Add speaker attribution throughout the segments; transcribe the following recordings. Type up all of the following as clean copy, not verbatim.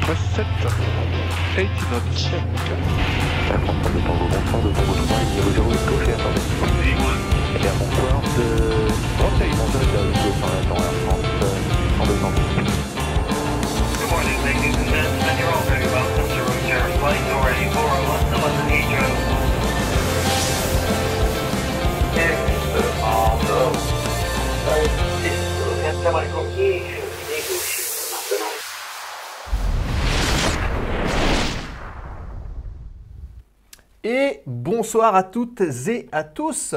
Speaker 1: press set, 80 knots.
Speaker 2: Check. Ça prend pas de temps au bonsoir de Tango 3, il y a 0 gauche et attendez. Et à bonsoir de... Ok, bonsoir de gauche en attendant Air France, 102 ans.
Speaker 3: Good morning, ladies and gentlemen. You're all very welcome to Roger Flight already 401 to London Heathrow.
Speaker 4: Et bonsoir à toutes et à tous.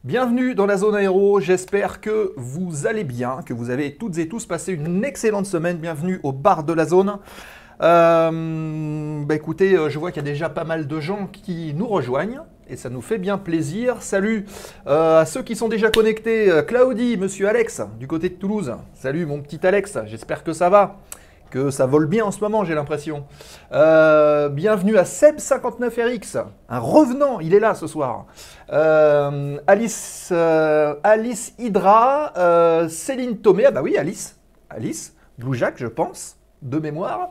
Speaker 4: Bienvenue dans la zone aéro, j'espère que vous allez bien, que vous avez toutes et tous passé une excellente semaine. Bienvenue au bar de la zone. Écoutez, je vois qu'il y a déjà pas mal de gens qui nous rejoignent et ça nous fait bien plaisir. Salut à ceux qui sont déjà connectés. Claudie, monsieur Alex, du côté de Toulouse. Salut mon petit Alex, j'espère que ça va. Que ça vole bien en ce moment, j'ai l'impression. Bienvenue à Seb59RX, un revenant, il est là ce soir. Alice Hydra, Céline Thomé, ah bah oui, Alice, Blue Jack, je pense, de mémoire.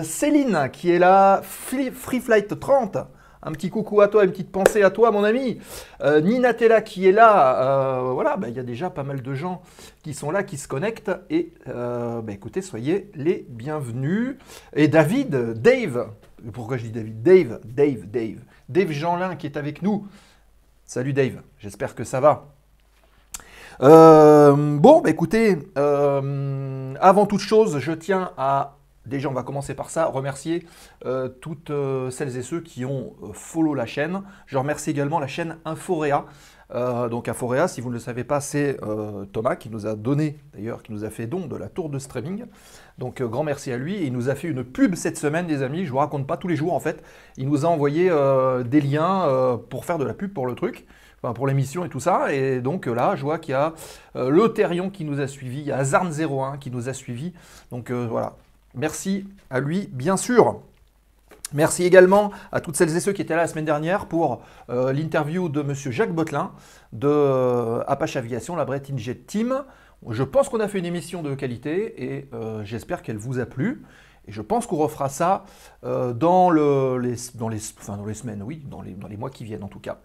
Speaker 4: Céline qui est là, Free Flight 30. Un petit coucou à toi, une petite pensée à toi, mon ami. Ninatella qui est là. Voilà, il y a déjà pas mal de gens qui sont là, qui se connectent. Et écoutez, soyez les bienvenus. Et David, Dave. Pourquoi je dis David? Dave Jeanlin qui est avec nous. Salut Dave, j'espère que ça va. Écoutez, avant toute chose, je tiens à... Déjà, on va commencer par ça, remercier toutes celles et ceux qui ont follow la chaîne. Je remercie également la chaîne Inforéa. Donc Inforéa, si vous ne le savez pas, c'est Thomas qui nous a donné, d'ailleurs, qui nous a fait don de la tour de streaming. Donc grand merci à lui. Et il nous a fait une pub cette semaine, les amis. Je ne vous raconte pas tous les jours, en fait. Il nous a envoyé des liens pour faire de la pub pour le truc. Enfin, pour l'émission et tout ça. Et donc là, je vois qu'il y a le Therion qui nous a suivis. Il y a Azarn01 qui nous a suivis. Donc voilà. Merci à lui, bien sûr. Merci également à toutes celles et ceux qui étaient là la semaine dernière pour l'interview de monsieur Jacques Bottelin de Apache Aviation, la Brett Injet Team. Je pense qu'on a fait une émission de qualité et j'espère qu'elle vous a plu. Et je pense qu'on refera ça dans les semaines, oui, dans les mois qui viennent en tout cas.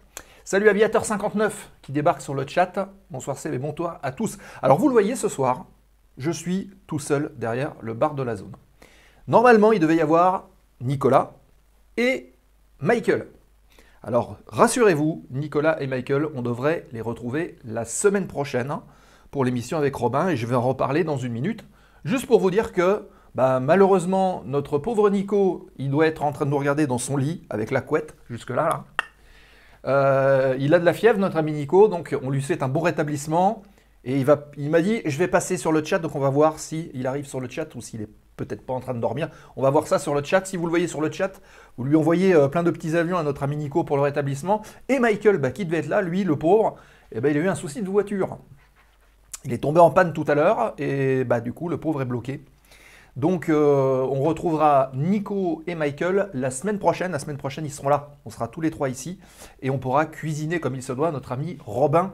Speaker 4: Salut Aviateur59 qui débarque sur le chat. Bonsoir Seb et bonsoir à tous. Alors vous le voyez ce soir, je suis tout seul derrière le bar de la zone. Normalement, il devait y avoir Nicolas et Michael. Alors, rassurez-vous, Nicolas et Michael, on devrait les retrouver la semaine prochaine pour l'émission avec Robin et je vais en reparler dans une minute. Juste pour vous dire que, malheureusement, notre pauvre Nico, il doit être en train de nous regarder dans son lit avec la couette, jusque-là. Il a de la fièvre, notre ami Nico, donc on lui souhaite un bon rétablissement. Et il m'a dit, je vais passer sur le chat, donc on va voir s'il arrive sur le chat ou s'il est peut-être pas en train de dormir. On va voir ça sur le chat. Si vous le voyez sur le chat, vous lui envoyez plein de petits avions à notre ami Nico pour le rétablissement. Et Michael, qui devait être là, lui, le pauvre, il a eu un souci de voiture. Il est tombé en panne tout à l'heure et du coup, le pauvre est bloqué. Donc, on retrouvera Nico et Michael la semaine prochaine. La semaine prochaine, ils seront là. On sera tous les trois ici et on pourra cuisiner comme il se doit notre ami Robin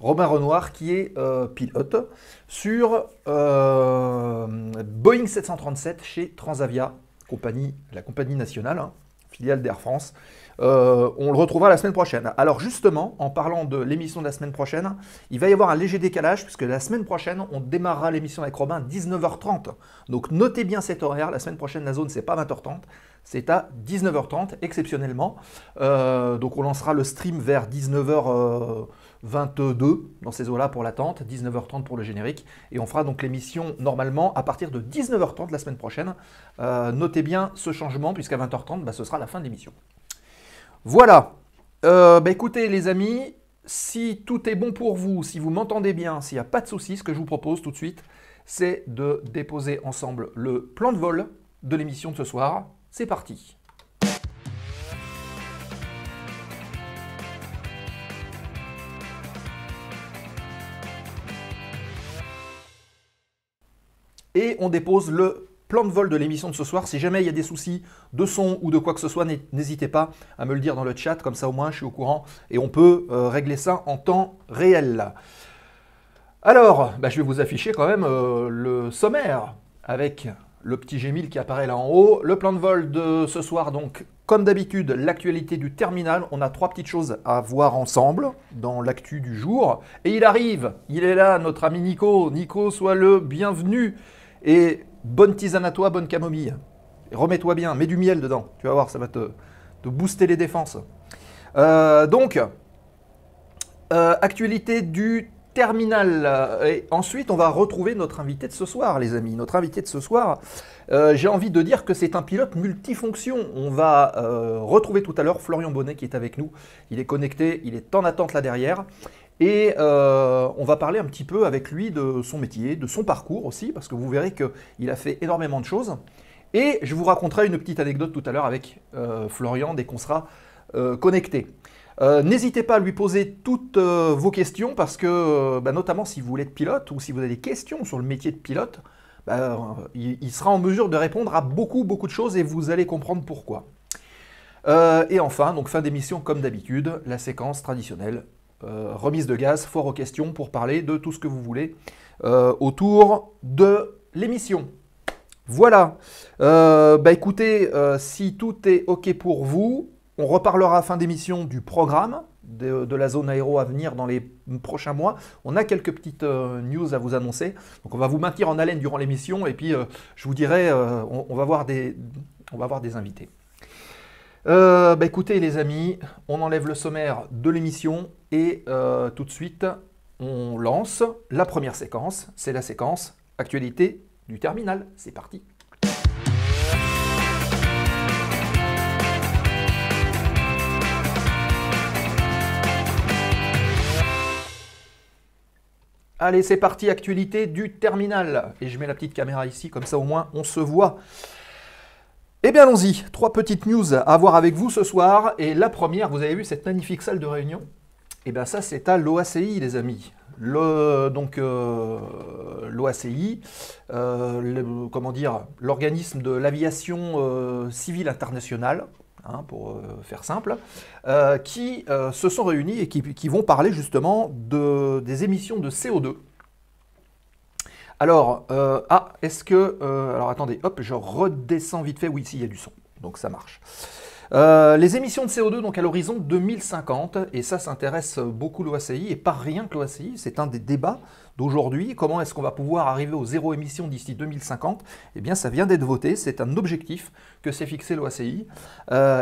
Speaker 4: Renoir qui est pilote sur Boeing 737 chez Transavia, la compagnie nationale, filiale d'Air France. On le retrouvera la semaine prochaine. Alors justement, en parlant de l'émission de la semaine prochaine, il va y avoir un léger décalage puisque la semaine prochaine, on démarrera l'émission avec Robin à 19h30. Donc notez bien cet horaire. La semaine prochaine, la zone, c'est pas 20h30, c'est à 19h30 exceptionnellement. Donc on lancera le stream vers 19h22 dans ces eaux-là pour l'attente, 19h30 pour le générique. Et on fera donc l'émission normalement à partir de 19h30 la semaine prochaine. Notez bien ce changement puisqu'à 20h30, ce sera la fin de l'émission. Voilà, écoutez les amis, si tout est bon pour vous, si vous m'entendez bien, s'il n'y a pas de soucis, ce que je vous propose tout de suite, c'est de déposer ensemble le plan de vol de l'émission de ce soir. C'est parti. Et on dépose le plan de vol de l'émission de ce soir. Si jamais il y a des soucis de son ou de quoi que ce soit, n'hésitez pas à me le dire dans le chat, comme ça au moins je suis au courant et on peut régler ça en temps réel. Alors, je vais vous afficher quand même le sommaire avec le petit G1000 qui apparaît là en haut. Le plan de vol de ce soir, donc, comme d'habitude, l'actualité du terminal. On a 3 petites choses à voir ensemble dans l'actu du jour. Et il arrive, il est là, notre ami Nico. Nico, sois le bienvenu. Et bonne tisane à toi, bonne camomille. Remets-toi bien, mets du miel dedans. Tu vas voir, ça va te booster les défenses. Actualité du terminal. Et ensuite, on va retrouver notre invité de ce soir, les amis. Notre invité de ce soir, j'ai envie de dire que c'est un pilote multifonction. On va retrouver tout à l'heure Florian Bonnet qui est avec nous. Il est connecté, il est en attente là derrière. Et on va parler un petit peu avec lui de son métier, de son parcours aussi, parce que vous verrez qu'il a fait énormément de choses. Et je vous raconterai une petite anecdote tout à l'heure avec Florian dès qu'on sera connecté. N'hésitez pas à lui poser toutes vos questions parce que, notamment si vous voulez être pilote ou si vous avez des questions sur le métier de pilote, il sera en mesure de répondre à beaucoup de choses et vous allez comprendre pourquoi. Et enfin, donc fin d'émission comme d'habitude, la séquence traditionnelle, remise de gaz, foire aux questions pour parler de tout ce que vous voulez autour de l'émission. Voilà, écoutez, si tout est OK pour vous, on reparlera à fin d'émission du programme de la zone aéro à venir dans les prochains mois. On a quelques petites news à vous annoncer. Donc on va vous maintenir en haleine durant l'émission et puis je vous dirai, on va voir des invités. Écoutez les amis, on enlève le sommaire de l'émission et tout de suite on lance la première séquence. C'est la séquence actualité du terminal. C'est parti. Allez, c'est parti, actualité du terminal. Et je mets la petite caméra ici, comme ça au moins on se voit. Eh bien allons-y, 3 petites news à voir avec vous ce soir. Et la première, vous avez vu cette magnifique salle de réunion? Eh bien ça c'est à l'OACI les amis. L'OACI, l'organisme de l'aviation civile internationale, pour faire simple, qui se sont réunis et qui vont parler justement des émissions de CO2. Alors, alors attendez, hop, je redescends vite fait, oui, ici il y a du son, donc ça marche. Les émissions de CO2 donc à l'horizon 2050, et ça intéresse beaucoup l'OACI, et pas rien que l'OACI, c'est un des débats d'aujourd'hui. Comment est-ce qu'on va pouvoir arriver au zéro émission d'ici 2050? Eh bien ça vient d'être voté, c'est un objectif que s'est fixé l'OACI,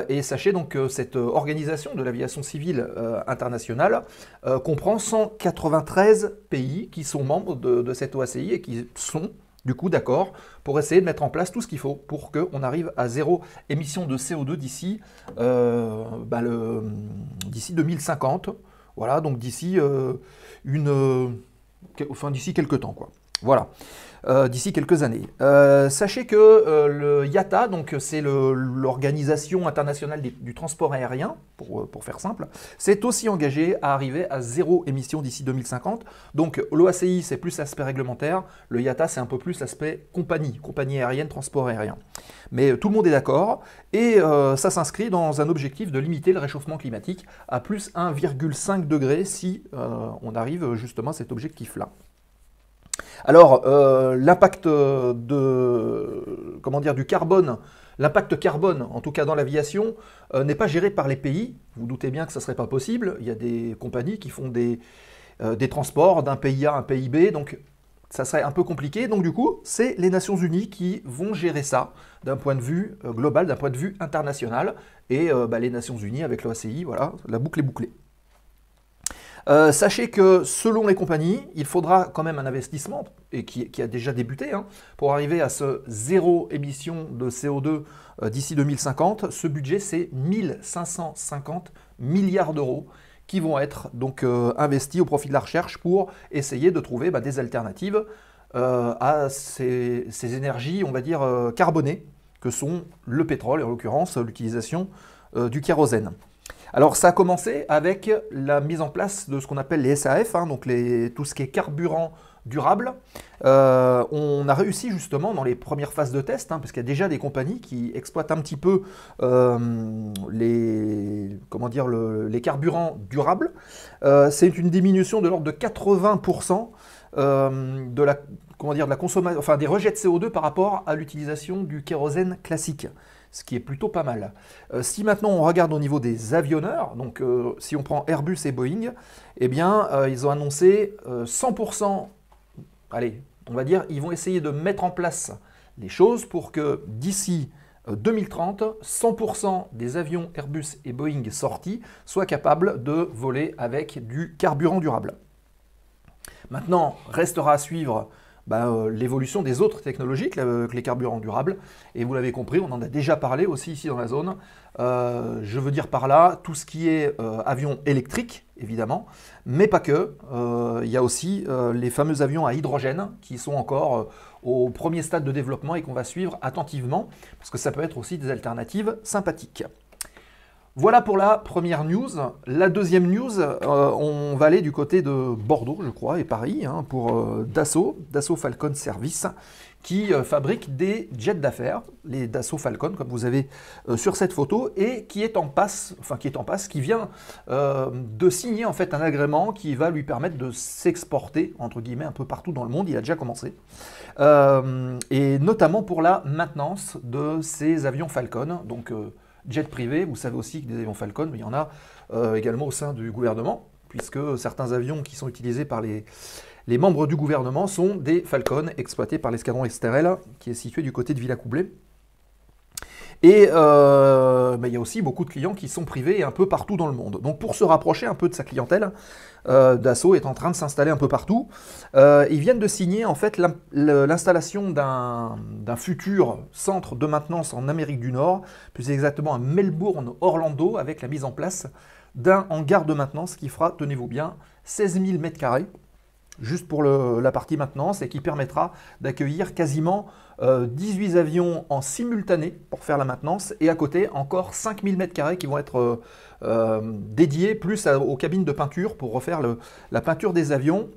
Speaker 4: et sachez donc que cette organisation de l'aviation civile internationale comprend 193 pays qui sont membres de cette OACI et qui sont du coup d'accord pour essayer de mettre en place tout ce qu'il faut pour qu'on arrive à zéro émission de CO2 d'ici 2050. Voilà, donc d'ici d'ici quelques temps, quoi. Voilà, d'ici quelques années. Sachez que le IATA, donc c'est l'organisation internationale du transport aérien, pour faire simple, s'est aussi engagé à arriver à zéro émission d'ici 2050. Donc l'OACI, c'est plus l'aspect réglementaire, le IATA, c'est un peu plus l'aspect compagnie aérienne, transport aérien. Mais tout le monde est d'accord, et ça s'inscrit dans un objectif de limiter le réchauffement climatique à plus 1,5 degré si on arrive justement à cet objectif-là. Alors, l'impact du carbone, l'impact carbone, en tout cas dans l'aviation, n'est pas géré par les pays. Vous doutez bien que ça ne serait pas possible. Il y a des compagnies qui font des transports d'un pays A à un pays B, donc ça serait un peu compliqué. Donc du coup, c'est les Nations Unies qui vont gérer ça d'un point de vue global, d'un point de vue international. Et les Nations Unies avec l'OACI, voilà, la boucle est bouclée. Sachez que selon les compagnies, il faudra quand même un investissement, et qui a déjà débuté, pour arriver à ce zéro émission de CO2 d'ici 2050. Ce budget, c'est 1550 milliards d'euros qui vont être donc investis au profit de la recherche pour essayer de trouver des alternatives à ces énergies, on va dire, carbonées, que sont le pétrole, et en l'occurrence l'utilisation du kérosène. Alors ça a commencé avec la mise en place de ce qu'on appelle les SAF, donc tout ce qui est carburant durable. On a réussi justement dans les premières phases de test, parce qu'il y a déjà des compagnies qui exploitent un petit peu les carburants durables. C'est une diminution de l'ordre de 80% de la, comment dire, de la consommation, enfin des rejets de CO2 par rapport à l'utilisation du kérosène classique, ce qui est plutôt pas mal. Si maintenant on regarde au niveau des avionneurs, donc si on prend Airbus et Boeing, eh bien ils ont annoncé 100%, allez, on va dire, ils vont essayer de mettre en place les choses pour que d'ici 2030, 100% des avions Airbus et Boeing sortis soient capables de voler avec du carburant durable. Maintenant, restera à suivre l'évolution des autres technologies que les carburants durables. Et vous l'avez compris, on en a déjà parlé aussi ici dans la zone. Je veux dire par là, tout ce qui est avion électrique, évidemment, mais pas que. Il y a aussi les fameux avions à hydrogène qui sont encore au premier stade de développement et qu'on va suivre attentivement, parce que ça peut être aussi des alternatives sympathiques. Voilà pour la première news. La deuxième news, on va aller du côté de Bordeaux, je crois, et Paris, hein, pour Dassault Falcon Service, qui fabrique des jets d'affaires, les Dassault Falcon, comme vous avez sur cette photo, et qui est en passe, qui vient de signer en fait un agrément qui va lui permettre de s'exporter, entre guillemets, un peu partout dans le monde. Il a déjà commencé. Et notamment pour la maintenance de ces avions Falcon, donc jet privé. Vous savez aussi que des avions Falcon, mais il y en a également au sein du gouvernement, puisque certains avions qui sont utilisés par les membres du gouvernement sont des Falcon exploités par l'escadron Esterel, qui est situé du côté de Villacoublay. Et il y a aussi beaucoup de clients qui sont privés un peu partout dans le monde. Donc pour se rapprocher un peu de sa clientèle, Dassault est en train de s'installer un peu partout. Ils viennent de signer en fait l'installation d'un futur centre de maintenance en Amérique du Nord, plus exactement à Melbourne, Orlando, avec la mise en place d'un hangar de maintenance qui fera, tenez-vous bien, 16 000 m², juste pour la partie maintenance, et qui permettra d'accueillir quasiment 18 avions en simultané pour faire la maintenance, et à côté encore 5000 m² qui vont être dédiés plus aux cabines de peinture pour refaire la peinture des avions.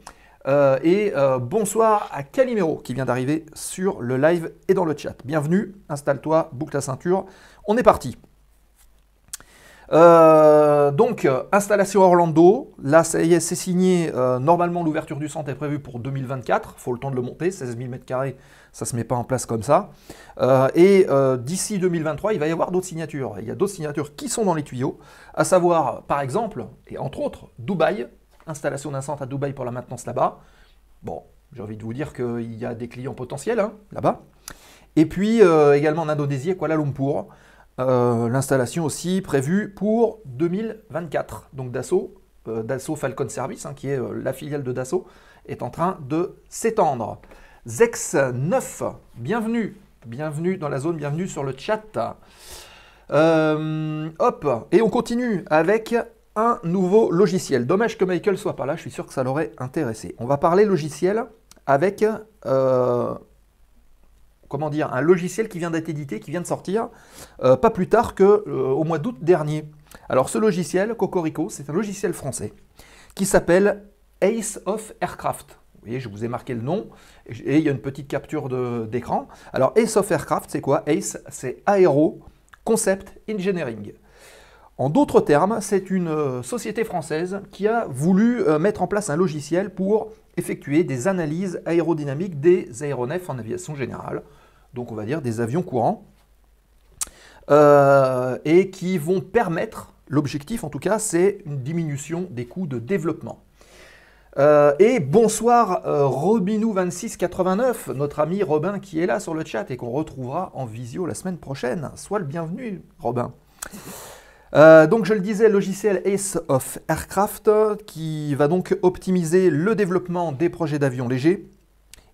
Speaker 4: Bonsoir à Calimero qui vient d'arriver sur le live et dans le chat. Bienvenue, installe-toi, boucle ta ceinture, on est parti. Donc, installation Orlando, là ça y est, c'est signé, normalement l'ouverture du centre est prévue pour 2024, il faut le temps de le monter, 16 000 m², ça ne se met pas en place comme ça. D'ici 2023, il va y avoir d'autres signatures, il y a d'autres signatures qui sont dans les tuyaux, à savoir par exemple, et entre autres, Dubaï, installation d'un centre à Dubaï pour la maintenance là-bas. Bon, j'ai envie de vous dire qu'il y a des clients potentiels hein, là-bas. Et puis également en Indonésie, à Kuala Lumpur, l'installation aussi prévue pour 2024. Donc Dassault Falcon Service, hein, qui est la filiale de Dassault, est en train de s'étendre. Zex9, bienvenue dans la zone, bienvenue sur le chat. Hop, et on continue avec un nouveau logiciel. Dommage que Michael soit pas là, je suis sûr que ça l'aurait intéressé. On va parler logiciel avec comment dire, un logiciel qui vient d'être édité, qui vient de sortir, pas plus tard qu'au mois d'août dernier. Alors ce logiciel, Cocorico, c'est un logiciel français qui s'appelle Ace of Aircraft. Vous voyez, je vous ai marqué le nom, et il y a une petite capture d'écran. Alors Ace of Aircraft, c'est quoi? Ace, c'est Aero Concept Engineering. En d'autres termes, c'est une société française qui a voulu mettre en place un logiciel pour effectuer des analyses aérodynamiques des aéronefs en aviation générale, donc on va dire des avions courants, et qui vont permettre, l'objectif en tout cas, c'est une diminution des coûts de développement. Et bonsoir Robinou2689, notre ami Robin qui est là sur le chat et qu'on retrouvera en visio la semaine prochaine. Sois le bienvenu Robin. Donc je le disais, logiciel Ace of Aircraft qui va donc optimiser le développement des projets d'avions légers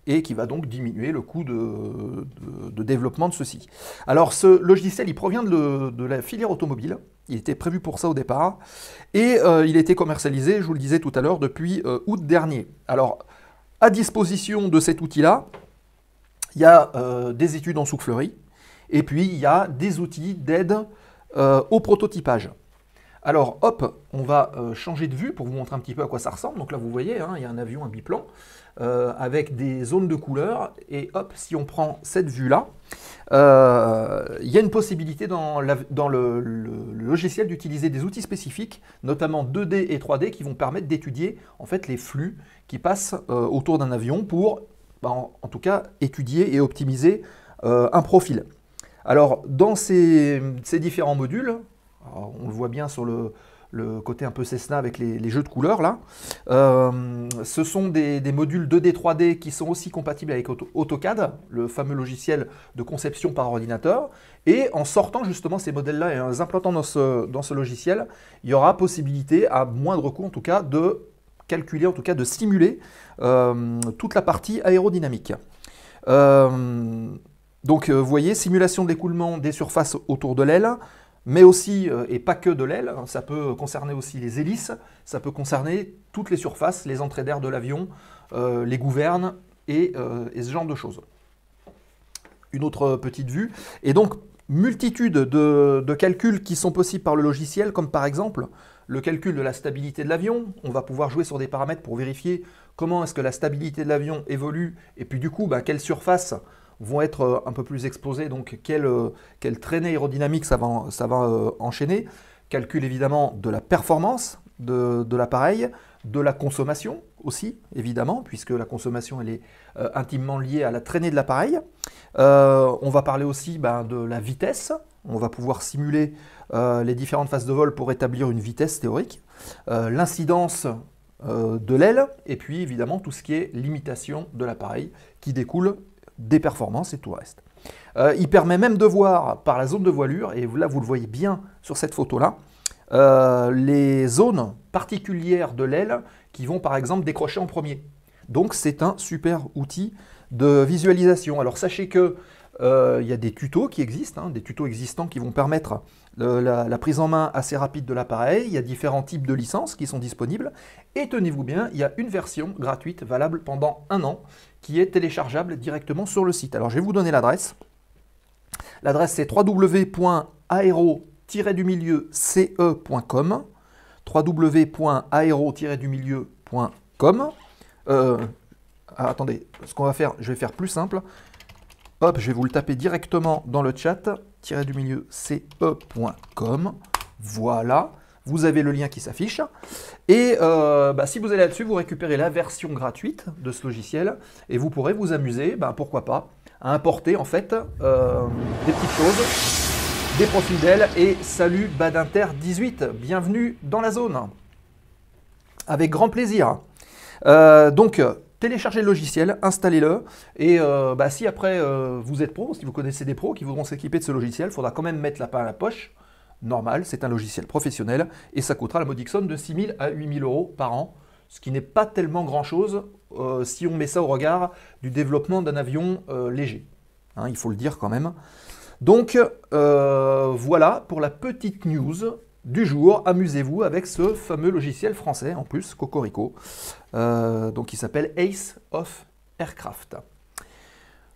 Speaker 4: et qui va donc diminuer le coût de développement de ceux-ci. Alors ce logiciel, il provient de la filière automobile, il était prévu pour ça au départ, et il a été commercialisé, je vous le disais tout à l'heure, depuis août dernier. Alors à disposition de cet outil-là, il y a des études en soufflerie, et puis il y a des outils d'aide au prototypage. Alors hop, on va changer de vue pour vous montrer un petit peu à quoi ça ressemble. Donc là vous voyez, hein, il y a un avion, un biplan. avec des zones de couleur. Et hop, si on prend cette vue-là, il y a une possibilité dans le logiciel d'utiliser des outils spécifiques, notamment 2D et 3D, qui vont permettre d'étudier en fait les flux qui passent autour d'un avion pour, en tout cas, étudier et optimiser un profil. Alors, dans ces différents modules, alors, on le voit bien sur le côté un peu Cessna avec les jeux de couleurs là, ce sont des modules 2D, 3D qui sont aussi compatibles avec AutoCAD, le fameux logiciel de conception par ordinateur. Et en sortant justement ces modèles-là et en les implantant dans ce logiciel, il y aura possibilité, à moindre coût en tout cas, de calculer, en tout cas de simuler toute la partie aérodynamique. Donc vous voyez, simulation de l'écoulement des surfaces autour de l'aile, mais aussi, et pas que de l'aile, ça peut concerner aussi les hélices, ça peut concerner toutes les surfaces, les entrées d'air de l'avion, les gouvernes et ce genre de choses. Une autre petite vue. Et donc, multitude de calculs qui sont possibles par le logiciel, comme par exemple le calcul de la stabilité de l'avion. On va pouvoir jouer sur des paramètres pour vérifier comment est-ce que la stabilité de l'avion évolue, et puis du coup, quelles surfaces vont être un peu plus exposées, donc quelle traînée aérodynamique ça va enchaîner. Calcul évidemment de la performance de l'appareil, de la consommation aussi, évidemment, puisque la consommation elle est intimement liée à la traînée de l'appareil. On va parler aussi de la vitesse. On va pouvoir simuler les différentes phases de vol pour établir une vitesse théorique. L'incidence de l'aile, et puis évidemment tout ce qui est limitation de l'appareil qui découle des performances et tout le reste. Il permet même de voir par la zone de voilure, et là vous le voyez bien sur cette photo-là, les zones particulières de l'aile qui vont par exemple décrocher en premier. Donc c'est un super outil de visualisation. Alors sachez que il y a des tutos qui existent, des tutos existants qui vont permettre la prise en main assez rapide de l'appareil. Il y a différents types de licences qui sont disponibles. Et tenez-vous bien, il y a une version gratuite valable pendant 1 an qui est téléchargeable directement sur le site. Alors je vais vous donner l'adresse. L'adresse c'est www.aero-ce.com www.aero-ce.com Attendez, ce qu'on va faire, je vais faire plus simple. Hop, je vais vous le taper directement dans le chat, ce.com. Voilà, vous avez le lien qui s'affiche. Et si vous allez là-dessus, vous récupérez la version gratuite de ce logiciel et vous pourrez vous amuser, pourquoi pas, à importer en fait des petites choses, des profils d'aile. Et salut Badinter 18, bienvenue dans la zone. Avec grand plaisir. Téléchargez le logiciel, installez-le, et si après vous êtes pro, si vous connaissez des pros qui voudront s'équiper de ce logiciel, il faudra quand même mettre la main à la poche. Normal, c'est un logiciel professionnel, et ça coûtera la modique somme de 6 000 à 8 000 euros par an, ce qui n'est pas tellement grand-chose si on met ça au regard du développement d'un avion léger. Il faut le dire quand même. Donc voilà pour la petite news du jour. Amusez-vous avec ce fameux logiciel français, en plus, Cocorico, donc il s'appelle Ace of Aircraft.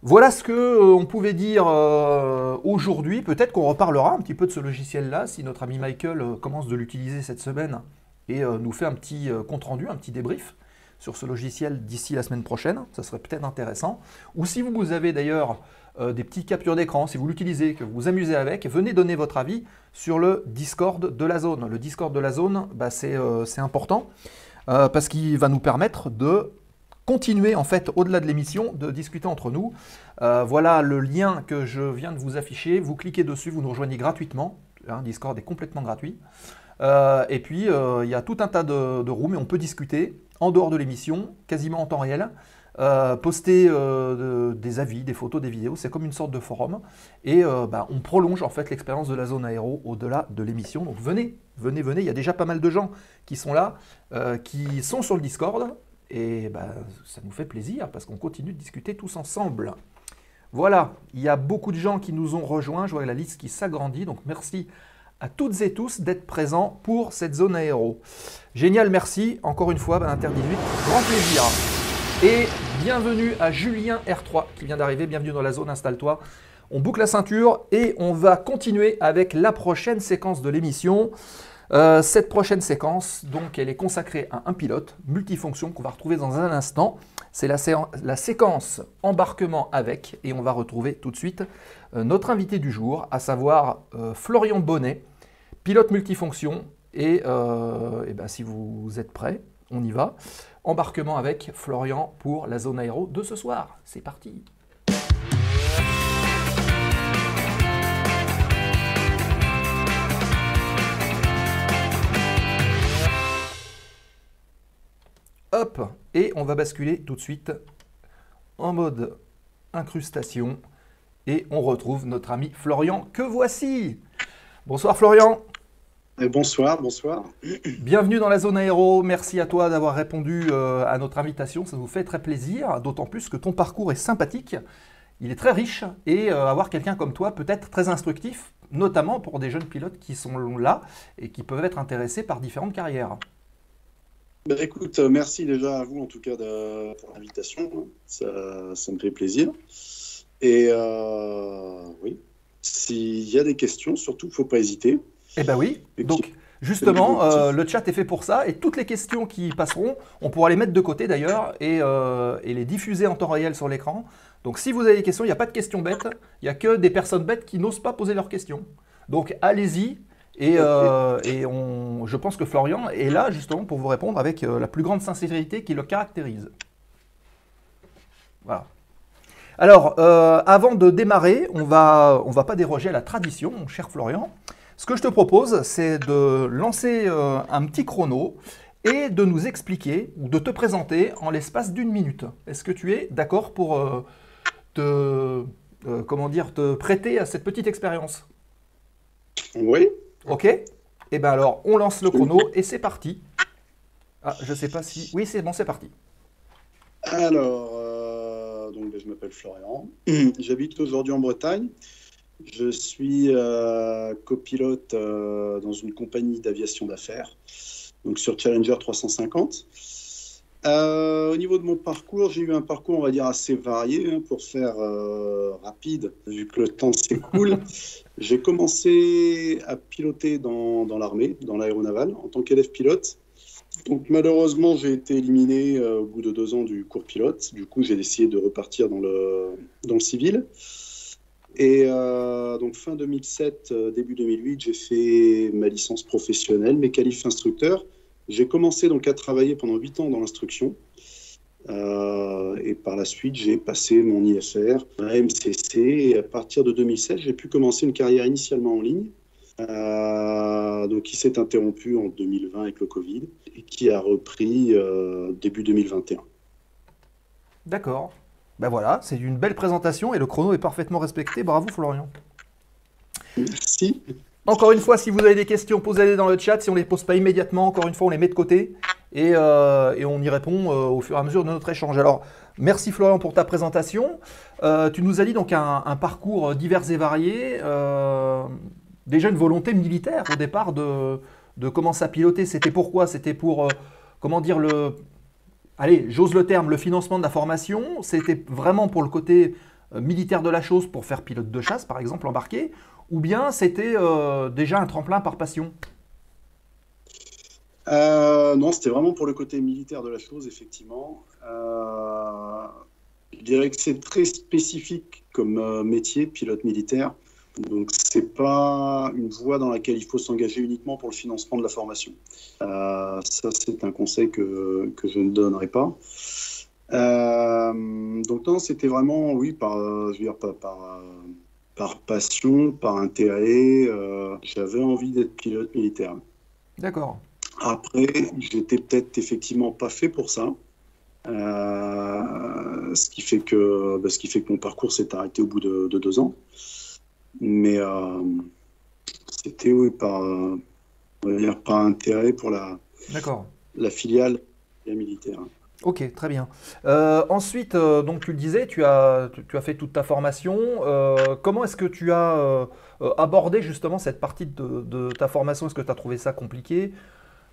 Speaker 4: Voilà ce qu'on pouvait dire aujourd'hui. Peut-être qu'on reparlera un petit peu de ce logiciel-là, si notre ami Michael commence de l'utiliser cette semaine et nous fait un petit compte-rendu, un petit débrief sur ce logiciel d'ici la semaine prochaine. Ça serait peut-être intéressant. Ou si vous avez d'ailleurs des petites captures d'écran, si vous l'utilisez, que vous vous amusez avec, venez donner votre avis sur le Discord de la zone. Le Discord de la zone, c'est important parce qu'il va nous permettre de continuer en fait au-delà de l'émission, de discuter entre nous. Voilà le lien que je viens de vous afficher. Vous cliquez dessus, vous nous rejoignez gratuitement. Discord est complètement gratuit. Et puis il y a tout un tas de rooms et on peut discuter en dehors de l'émission, quasiment en temps réel. Poster des avis, des photos, des vidéos, c'est comme une sorte de forum et on prolonge en fait l'expérience de la zone aéro au-delà de l'émission. Donc venez, il y a déjà pas mal de gens qui sont là, qui sont sur le Discord et ça nous fait plaisir parce qu'on continue de discuter tous ensemble. Voilà, il y a beaucoup de gens qui nous ont rejoints, je vois la liste qui s'agrandit, donc merci à toutes et tous d'être présents pour cette zone aéro. Génial, merci encore une fois, Badinter 18, grand plaisir. Et bienvenue à Julien R3 qui vient d'arriver, bienvenue dans la zone, installe-toi. On boucle la ceinture et on va continuer avec la prochaine séquence de l'émission. Cette prochaine séquence, donc, elle est consacrée à un pilote multifonction qu'on va retrouver dans un instant. C'est la séquence embarquement avec, et on va retrouver tout de suite notre invité du jour, à savoir Florian Bonnet, pilote multifonction. Et ben, si vous êtes prêts, on y va. Embarquement avec Florian pour la zone aéro de ce soir. C'est parti. Hop, et on va basculer tout de suite en mode incrustation et on retrouve notre ami Florian que voici. Bonsoir Florian.
Speaker 5: Bonsoir, bonsoir.
Speaker 4: Bienvenue dans la zone aéro, merci à toi d'avoir répondu à notre invitation, ça nous fait très plaisir, d'autant plus que ton parcours est sympathique, il est très riche et avoir quelqu'un comme toi peut être très instructif, notamment pour des jeunes pilotes qui sont là et qui peuvent être intéressés par différentes carrières.
Speaker 5: Ben écoute, merci déjà à vous en tout cas pour l'invitation, hein. Ça me fait plaisir. Et oui, s'il y a des questions, surtout, il ne faut pas hésiter.
Speaker 4: Eh bien oui, donc justement, le chat est fait pour ça et toutes les questions qui passeront, on pourra les mettre de côté d'ailleurs et les diffuser en temps réel sur l'écran. Donc si vous avez des questions, il n'y a pas de questions bêtes, il n'y a que des personnes bêtes qui n'osent pas poser leurs questions. Donc allez-y. Et je pense que Florian est là justement pour vous répondre avec la plus grande sincérité qui le caractérise. Voilà. Alors, avant de démarrer, on va pas déroger à la tradition, mon cher Florian. Ce que je te propose, c'est de lancer un petit chrono et de nous expliquer ou de te présenter en l'espace d'1 minute. Est-ce que tu es d'accord pour te prêter à cette petite expérience?
Speaker 5: Oui.
Speaker 4: Ok. Et bien alors, on lance le chrono et c'est parti. Ah, je sais pas si... Oui, c'est bon, c'est parti.
Speaker 5: Alors, donc, je m'appelle Florian. J'habite aujourd'hui en Bretagne. Je suis copilote dans une compagnie d'aviation d'affaires, donc sur Challenger 350. Au niveau de mon parcours, j'ai eu un parcours, on va dire, assez varié, hein, pour faire rapide, vu que le temps s'écoule. J'ai commencé à piloter dans l'armée, dans l'aéronavale, en tant qu'élève pilote. Donc malheureusement, j'ai été éliminé au bout de 2 ans du cours pilote. Du coup, j'ai décidé de repartir dans le civil. Et donc fin 2007, début 2008, j'ai fait ma licence professionnelle, mes qualifs instructeurs. J'ai commencé donc à travailler pendant 8 ans dans l'instruction. Et par la suite, j'ai passé mon IFR, ma MCC, et à partir de 2016, j'ai pu commencer une carrière initialement en ligne, donc qui s'est interrompue en 2020 avec le Covid, et qui a repris début 2021.
Speaker 4: D'accord. Ben voilà, c'est une belle présentation et le chrono est parfaitement respecté. Bravo Florian.
Speaker 5: Merci.
Speaker 4: Encore une fois, si vous avez des questions, posez-les dans le chat. Si on ne les pose pas immédiatement, encore une fois, on les met de côté et on y répond au fur et à mesure de notre échange. Alors, merci Florian pour ta présentation. Tu nous as dit donc un parcours divers et varié, déjà une volonté militaire au départ de commencer à piloter. C'était pourquoi? C'était pour, comment dire, allez, j'ose le terme, le financement de la formation. C'était vraiment pour le côté militaire de la chose, pour faire pilote de chasse, par exemple, embarqué. Ou bien c'était déjà un tremplin par passion?
Speaker 5: Non, c'était vraiment pour le côté militaire de la chose, effectivement. Je dirais que c'est très spécifique comme métier, pilote militaire. Donc, c'est pas une voie dans laquelle il faut s'engager uniquement pour le financement de la formation. Ça, c'est un conseil que je ne donnerai pas. Donc, non, c'était vraiment, oui, par passion, par intérêt. J'avais envie d'être pilote militaire.
Speaker 4: D'accord.
Speaker 5: Après, j'étais peut-être effectivement pas fait pour ça. Ce qui fait que mon parcours s'est arrêté au bout de 2 ans. Mais c'était, oui, on va dire, par intérêt pour la filiale militaire.
Speaker 4: Ok, très bien. Ensuite, donc tu le disais, tu as fait toute ta formation. Comment est-ce que tu as abordé justement cette partie de ta formation? Est-ce que tu as trouvé ça compliqué?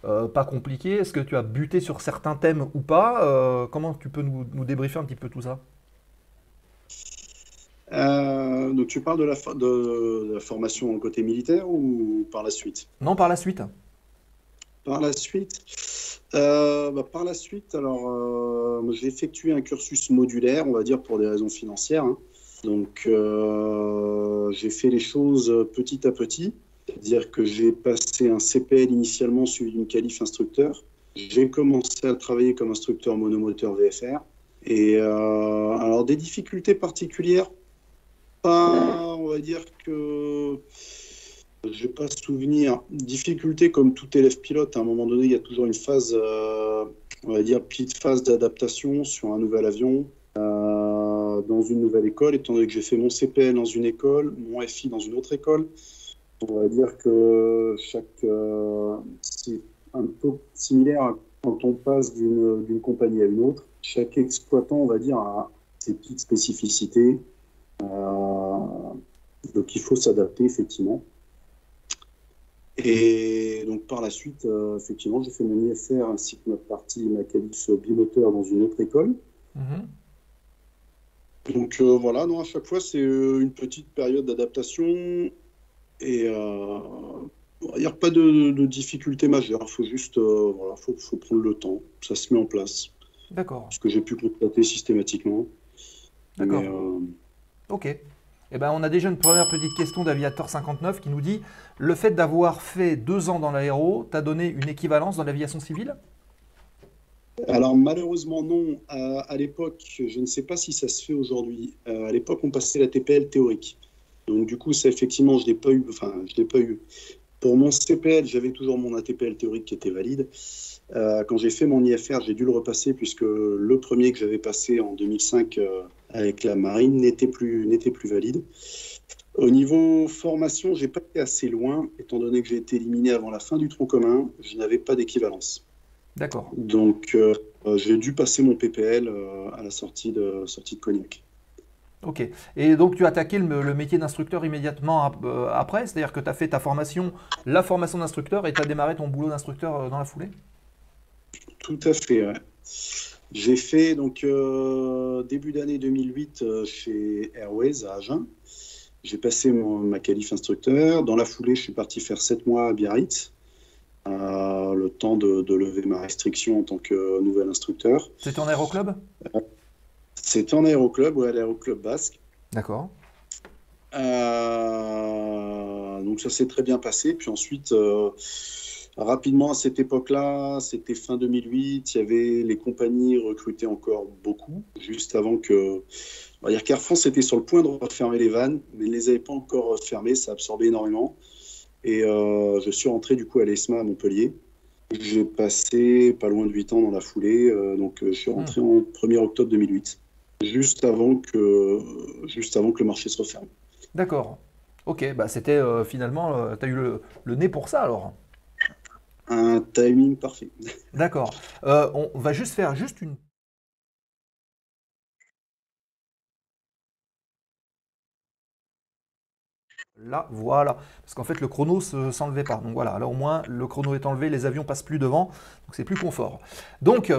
Speaker 4: Pas compliqué? Est-ce que tu as buté sur certains thèmes ou pas? Comment tu peux nous débriefer un petit peu tout ça?
Speaker 5: Donc tu parles de la formation côté militaire ou par la suite?
Speaker 4: Non, par la suite.
Speaker 5: Par la suite, alors, j'ai effectué un cursus modulaire, on va dire pour des raisons financières, hein. Donc, j'ai fait les choses petit à petit, c'est-à-dire que j'ai passé un CPL initialement suivi d'une qualif instructeur. J'ai commencé à travailler comme instructeur monomoteur VFR. Et alors, des difficultés particulières, pas, on va dire que je n'ai pas souvenir. Difficulté comme tout élève pilote, à un moment donné, il y a toujours une phase, on va dire, petite phase d'adaptation sur un nouvel avion, dans une nouvelle école, étant donné que j'ai fait mon CPL dans une école, mon FI dans une autre école. On va dire que c'est un peu similaire quand on passe d'une compagnie à une autre. Chaque exploitant, on va dire, a ses petites spécificités. Donc il faut s'adapter, effectivement. Et donc par la suite, effectivement, j'ai fait mon IFR ainsi que ma qualif bimoteur dans une autre école. Donc voilà, non, à chaque fois, c'est une petite période d'adaptation et il n'y a pas de difficultés majeures. Il faut juste voilà, faut prendre le temps. Ça se met en place.
Speaker 4: D'accord.
Speaker 5: Ce que j'ai pu constater systématiquement.
Speaker 4: D'accord.
Speaker 5: Mais,
Speaker 4: Ok. Eh ben, on a déjà une première petite question d'Aviator 59 qui nous dit « Le fait d'avoir fait 2 ans dans l'aéro t'a donné une équivalence dans l'aviation civile ?»
Speaker 5: Alors malheureusement non. À l'époque, je ne sais pas si ça se fait aujourd'hui. À l'époque, on passait la TPL théorique. Donc du coup, ça effectivement, je l'ai pas eu. Enfin, je l'ai pas eu. Pour mon CPL, j'avais toujours mon ATPL théorique qui était valide. Quand j'ai fait mon IFR, j'ai dû le repasser puisque le premier que j'avais passé en 2005 avec la marine n'était plus valide. Au niveau formation, j'ai pas été assez loin, étant donné que j'ai été éliminé avant la fin du tronc commun, je n'avais pas d'équivalence.
Speaker 4: D'accord.
Speaker 5: Donc j'ai dû passer mon PPL à la sortie de Cognac.
Speaker 4: Ok. Et donc tu as attaqué le métier d'instructeur immédiatement après, c'est-à-dire que tu as fait ta formation, la formation d'instructeur, et tu as démarré ton boulot d'instructeur dans la foulée?
Speaker 5: Tout à fait, ouais. J'ai fait donc début d'année 2008 chez Airways à Agen. J'ai passé ma qualif instructeur. Dans la foulée, je suis parti faire 7 mois à Biarritz. Le temps de lever ma restriction en tant que nouvel instructeur.
Speaker 4: C'était en aéroclub?
Speaker 5: C'était en aéroclub, ouais, à l'aéroclub basque.
Speaker 4: D'accord.
Speaker 5: Donc ça s'est très bien passé. Puis ensuite, rapidement à cette époque-là, c'était fin 2008, il y avait les compagnies recrutaient encore beaucoup, juste avant que... On va dire qu'Air France était sur le point de refermer les vannes, mais ne les avait pas encore fermées, ça absorbait énormément. Et je suis rentré du coup à l'ESMA à Montpellier. J'ai passé pas loin de 8 ans dans la foulée, donc je suis rentré en 1er octobre 2008, juste avant que le marché se referme.
Speaker 4: D'accord. Ok, bah c'était finalement, tu as eu le nez pour ça alors.
Speaker 5: Un timing parfait.
Speaker 4: D'accord. On va juste faire une... Là, voilà. Parce qu'en fait, le chrono ne s'enlevait pas. Donc voilà, là au moins, le chrono est enlevé, les avions passent plus devant. Donc c'est plus confort. Donc,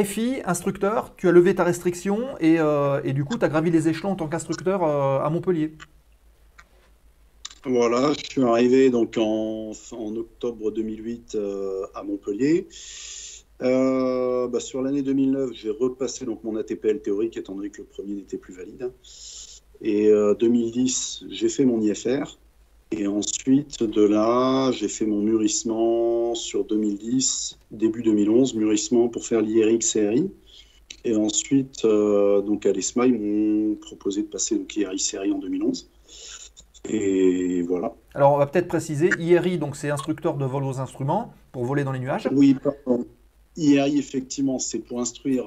Speaker 4: FI, instructeur, tu as levé ta restriction et du coup, tu as gravi les échelons en tant qu'instructeur à Montpellier.
Speaker 5: Voilà, je suis arrivé donc en octobre 2008 à Montpellier. Sur l'année 2009, j'ai repassé donc mon ATPL théorique, étant donné que le premier n'était plus valide. Et 2010, j'ai fait mon IFR. Et ensuite, de là, j'ai fait mon mûrissement sur 2010, début 2011, mûrissement pour faire l'IRI CRI. Et ensuite, donc à l'ESMA, ils m'ont proposé de passer l'IRI CRI en 2011. Et voilà.
Speaker 4: Alors, on va peut-être préciser, IRI, donc c'est instructeur de vol aux instruments pour voler dans les nuages.
Speaker 5: Oui, pardon. IRI, effectivement, c'est pour instruire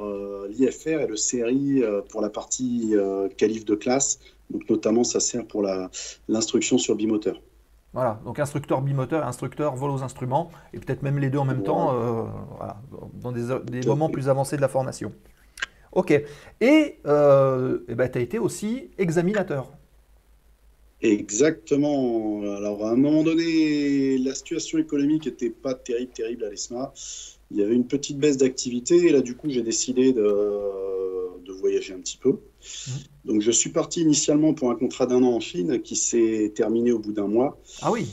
Speaker 5: l'IFR et le CRI pour la partie qualif de classe. Donc, notamment, ça sert pour l'instruction sur bimoteur.
Speaker 4: Voilà, donc instructeur bimoteur, instructeur vol aux instruments, et peut-être même les deux en même temps, voilà, dans des moments plus avancés de la formation. Ok. Et tu as été aussi examinateur.
Speaker 5: Exactement. Alors, à un moment donné, la situation économique n'était pas terrible à l'ESMA. Il y avait une petite baisse d'activité et là, du coup, j'ai décidé de voyager un petit peu. Donc, je suis parti initialement pour un contrat d'1 an en Chine qui s'est terminé au bout d'1 mois.
Speaker 4: Ah oui.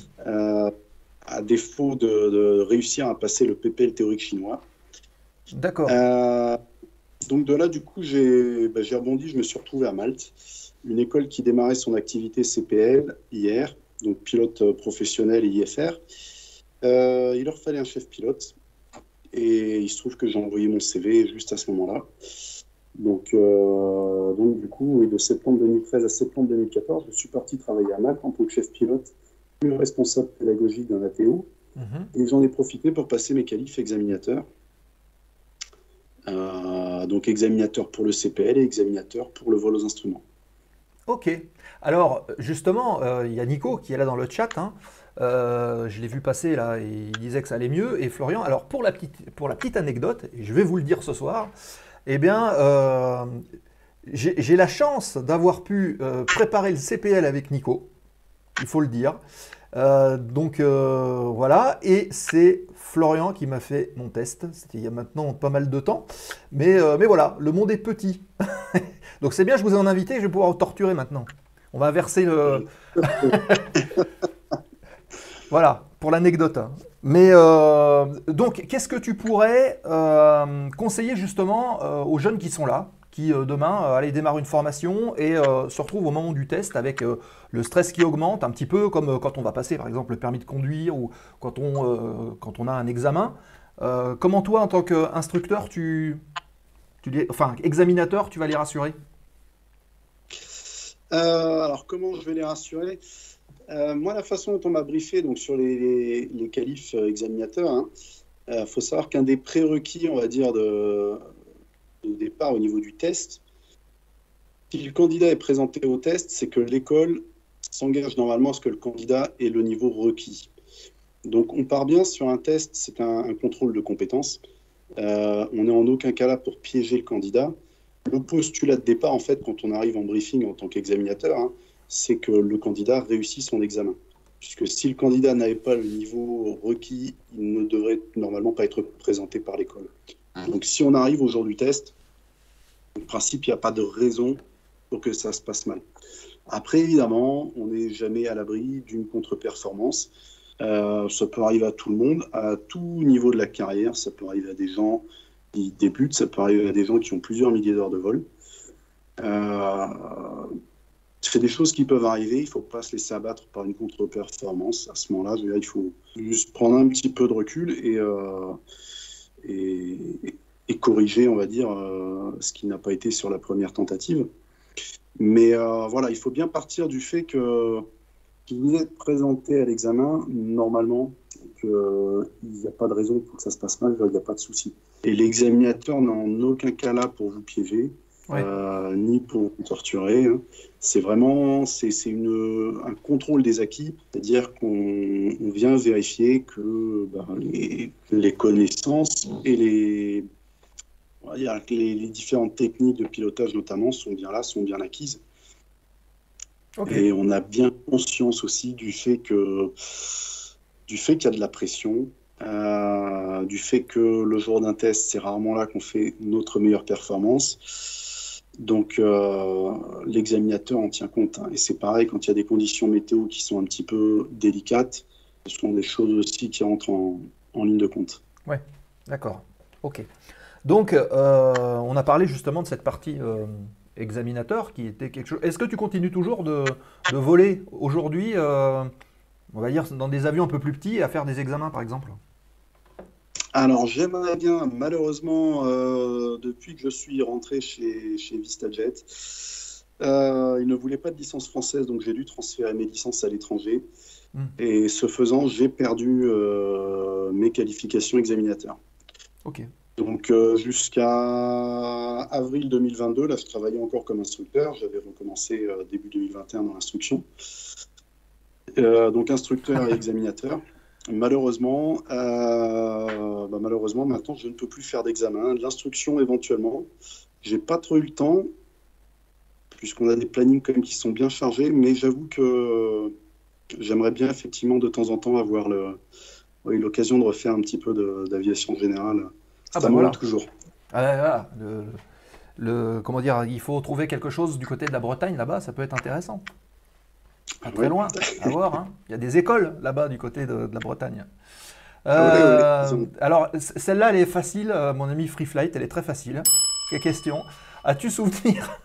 Speaker 5: à défaut de réussir à passer le PPL théorique chinois.
Speaker 4: D'accord.
Speaker 5: Donc de là, du coup, j'ai rebondi, je me suis retrouvé à Malte, une école qui démarrait son activité CPL hier, donc pilote professionnel et IFR. Il leur fallait un chef pilote et il se trouve que j'ai envoyé mon CV juste à ce moment-là. Donc du coup, de septembre 2013 à septembre 2014, je suis parti travailler à Malte en tant que chef pilote, plus responsable pédagogique d'un ATO. Et j'en ai profité pour passer mes qualifs examinateurs. Donc examinateur pour le CPL et examinateur pour le vol aux instruments.
Speaker 4: Ok. Alors justement, il y a Nico qui est là dans le chat. Hein. Je l'ai vu passer là, et il disait que ça allait mieux. Et Florian, alors pour la petite anecdote, et je vais vous le dire ce soir, eh bien, j'ai la chance d'avoir pu préparer le CPL avec Nico, il faut le dire. Voilà, et c'est Florian qui m'a fait mon test. C'était il y a maintenant pas mal de temps. Mais voilà, le monde est petit. Donc c'est bien, je vous ai en invité, je vais pouvoir vous torturer maintenant. On va verser le... Voilà, pour l'anecdote. Mais donc, qu'est-ce que tu pourrais conseiller justement aux jeunes qui sont là, qui demain démarrent une formation et se retrouvent au moment du test avec le stress qui augmente, un petit peu comme quand on va passer par exemple le permis de conduire ou quand on a un examen. Comment toi, en tant qu'instructeur, examinateur, tu vas les rassurer?
Speaker 5: Alors, comment je vais les rassurer? Moi, la façon dont on m'a briefé donc, sur les qualifs examinateurs, faut savoir qu'un des prérequis, on va dire, de départ au niveau du test, si le candidat est présenté au test, c'est que l'école s'engage normalement à ce que le candidat ait le niveau requis. Donc, on part bien sur un test, c'est un contrôle de compétences. On n'est en aucun cas là pour piéger le candidat. Le postulat de départ, en fait, quand on arrive en briefing en tant qu'examinateur, c'est que le candidat réussit son examen. Puisque si le candidat n'avait pas le niveau requis, il ne devrait normalement pas être présenté par l'école. Donc si on arrive au jour du test, en principe, il n'y a pas de raison pour que ça se passe mal. Après, évidemment, on n'est jamais à l'abri d'une contre-performance. Ça peut arriver à tout le monde, à tout niveau de la carrière. Ça peut arriver à des gens qui débutent, ça peut arriver à des gens qui ont plusieurs milliers d'heures de vol. C'est des choses qui peuvent arriver, il ne faut pas se laisser abattre par une contre-performance. À ce moment-là, il faut juste prendre un petit peu de recul et corriger, on va dire, ce qui n'a pas été sur la première tentative. Mais voilà, il faut bien partir du fait que si vous êtes présenté à l'examen, normalement, il n'y a pas de raison pour que ça se passe mal, il n'y a pas de souci. Et l'examinateur n'est en aucun cas là pour vous piéger. Ouais. Ni pour torturer. C'est vraiment un contrôle des acquis, c'est-à-dire qu'on vient vérifier que les connaissances et les différentes techniques de pilotage notamment sont bien là, sont bien acquises. Okay. Et on a bien conscience aussi du fait qu'il y a de la pression, du fait que le jour d'un test, c'est rarement là qu'on fait notre meilleure performance. Donc, l'examinateur en tient compte. Et c'est pareil quand il y a des conditions météo qui sont un petit peu délicates. Ce sont des choses aussi qui rentrent en ligne de compte.
Speaker 4: Oui, d'accord. OK. Donc, on a parlé justement de cette partie examinateur qui était quelque chose. Est-ce que tu continues toujours de voler aujourd'hui, on va dire, dans des avions un peu plus petits et à faire des examens, par exemple?
Speaker 5: Alors, j'aimerais bien, malheureusement, depuis que je suis rentré chez VistaJet, ils ne voulaient pas de licence française, donc j'ai dû transférer mes licences à l'étranger. Et ce faisant, j'ai perdu mes qualifications examinateurs.
Speaker 4: Ok.
Speaker 5: Donc, jusqu'à avril 2022, là, je travaillais encore comme instructeur. J'avais recommencé début 2021 dans l'instruction. Donc, instructeur et examinateur. Malheureusement, maintenant, je ne peux plus faire d'examen. De l'instruction, éventuellement. Je n'ai pas trop eu le temps, puisqu'on a des plannings quand même qui sont bien chargés, mais j'avoue que j'aimerais bien, effectivement, de temps en temps, avoir l'occasion de refaire un petit peu d'aviation générale. Ça me manque toujours.
Speaker 4: Voilà. Comment dire, il faut trouver quelque chose du côté de la Bretagne, là-bas, ça peut être intéressant. Pas très loin, à voir. Hein. Il y a des écoles là-bas du côté de la Bretagne.
Speaker 5: Ouais.
Speaker 4: Alors, celle-là, elle est facile, mon ami Free Flight, elle est très facile. Quelle question? As-tu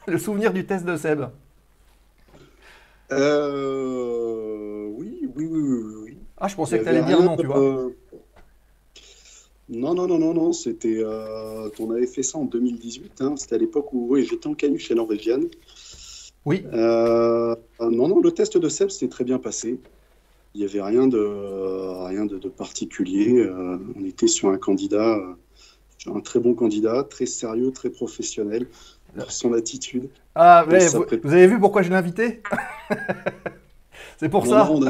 Speaker 4: le souvenir du test de Seb?
Speaker 5: Oui.
Speaker 4: Ah, je
Speaker 5: Il
Speaker 4: pensais
Speaker 5: y
Speaker 4: que tu
Speaker 5: avait
Speaker 4: allais dire
Speaker 5: rien
Speaker 4: non, tu vois.
Speaker 5: Non, c'était, on avait fait ça en 2018, hein. C'était à l'époque où oui, j'étais en canut chez Norvégienne.
Speaker 4: Oui,
Speaker 5: Non, le test de Seb s'était très bien passé. Il n'y avait rien de particulier. On était sur un candidat, sur un très bon candidat, très sérieux, très professionnel, dans son attitude.
Speaker 4: ah,
Speaker 5: Dans
Speaker 4: ouais,
Speaker 5: sa
Speaker 4: vous avez vu pourquoi je l'ai invité? C'est pour ça.
Speaker 5: Non, on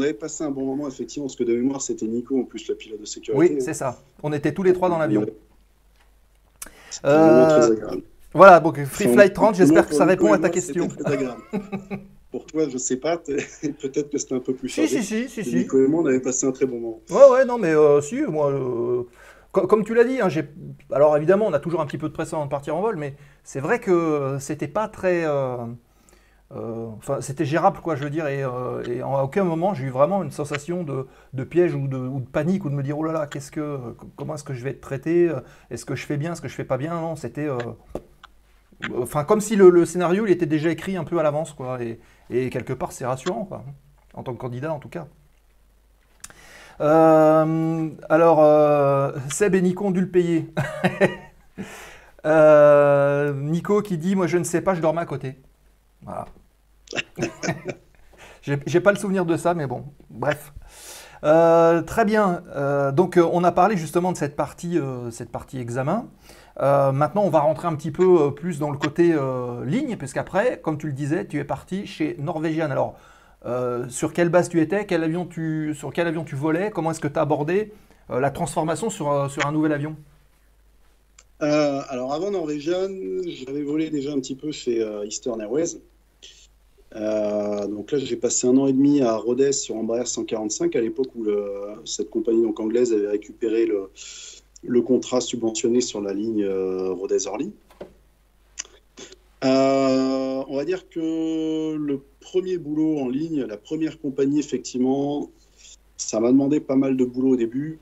Speaker 5: avait passé un bon moment, effectivement, parce que de mémoire, c'était Nico, en plus, le pilote de
Speaker 4: Oui,
Speaker 5: sécurité.
Speaker 4: c'est ça. On était tous les trois dans l'avion.
Speaker 5: C'était vraiment très agréable.
Speaker 4: Voilà, donc Free Flight 30,
Speaker 5: Enfin,
Speaker 4: j'espère que
Speaker 5: pour
Speaker 4: ça
Speaker 5: Nico
Speaker 4: répond
Speaker 5: et
Speaker 4: à ta
Speaker 5: moi,
Speaker 4: question.
Speaker 5: c'était très agréable. Pour toi, je sais pas, peut-être que c'était un peu plus
Speaker 4: Si,
Speaker 5: chargé.
Speaker 4: si.
Speaker 5: Nico et moi, on avait passé un très bon moment.
Speaker 4: Ouais, non, mais si, moi, comme tu l'as dit, hein, alors évidemment, on a toujours un petit peu de pression avant de partir en vol, mais c'est vrai que c'était pas très. Enfin, c'était gérable, quoi, je veux dire, et à aucun moment j'ai eu vraiment une sensation de piège ou de panique ou de me dire, oh là là, comment est-ce que je vais être traité? Est-ce que je fais bien? Est-ce que je fais pas bien? Non, c'était. Enfin, comme si le scénario il était déjà écrit un peu à l'avance, quoi, et quelque part c'est rassurant, quoi, en tant que candidat en tout cas. Alors, Seb et Nico ont dû le payer. Nico qui dit, moi je ne sais pas, je dormais à côté. Voilà. J'ai pas le souvenir de ça, mais bon, bref. Très bien. Donc on a parlé justement de cette partie examen. Maintenant, on va rentrer un petit peu plus dans le côté ligne, puisqu'après, comme tu le disais, tu es parti chez Norwegian. Alors, sur quelle base tu étais? Sur quel avion tu volais? Comment est-ce que tu as abordé la transformation sur un nouvel avion?
Speaker 5: Alors, avant Norwegian, j'avais volé déjà un petit peu chez Eastern Airways. Donc là, j'ai passé 1 an et demi à Rhodes sur Embraer 145, à l'époque où cette compagnie donc, anglaise avait récupéré le contrat subventionné sur la ligne Rodez-Orly. On va dire que le premier boulot en ligne, la première compagnie, effectivement, ça m'a demandé pas mal de boulot au début.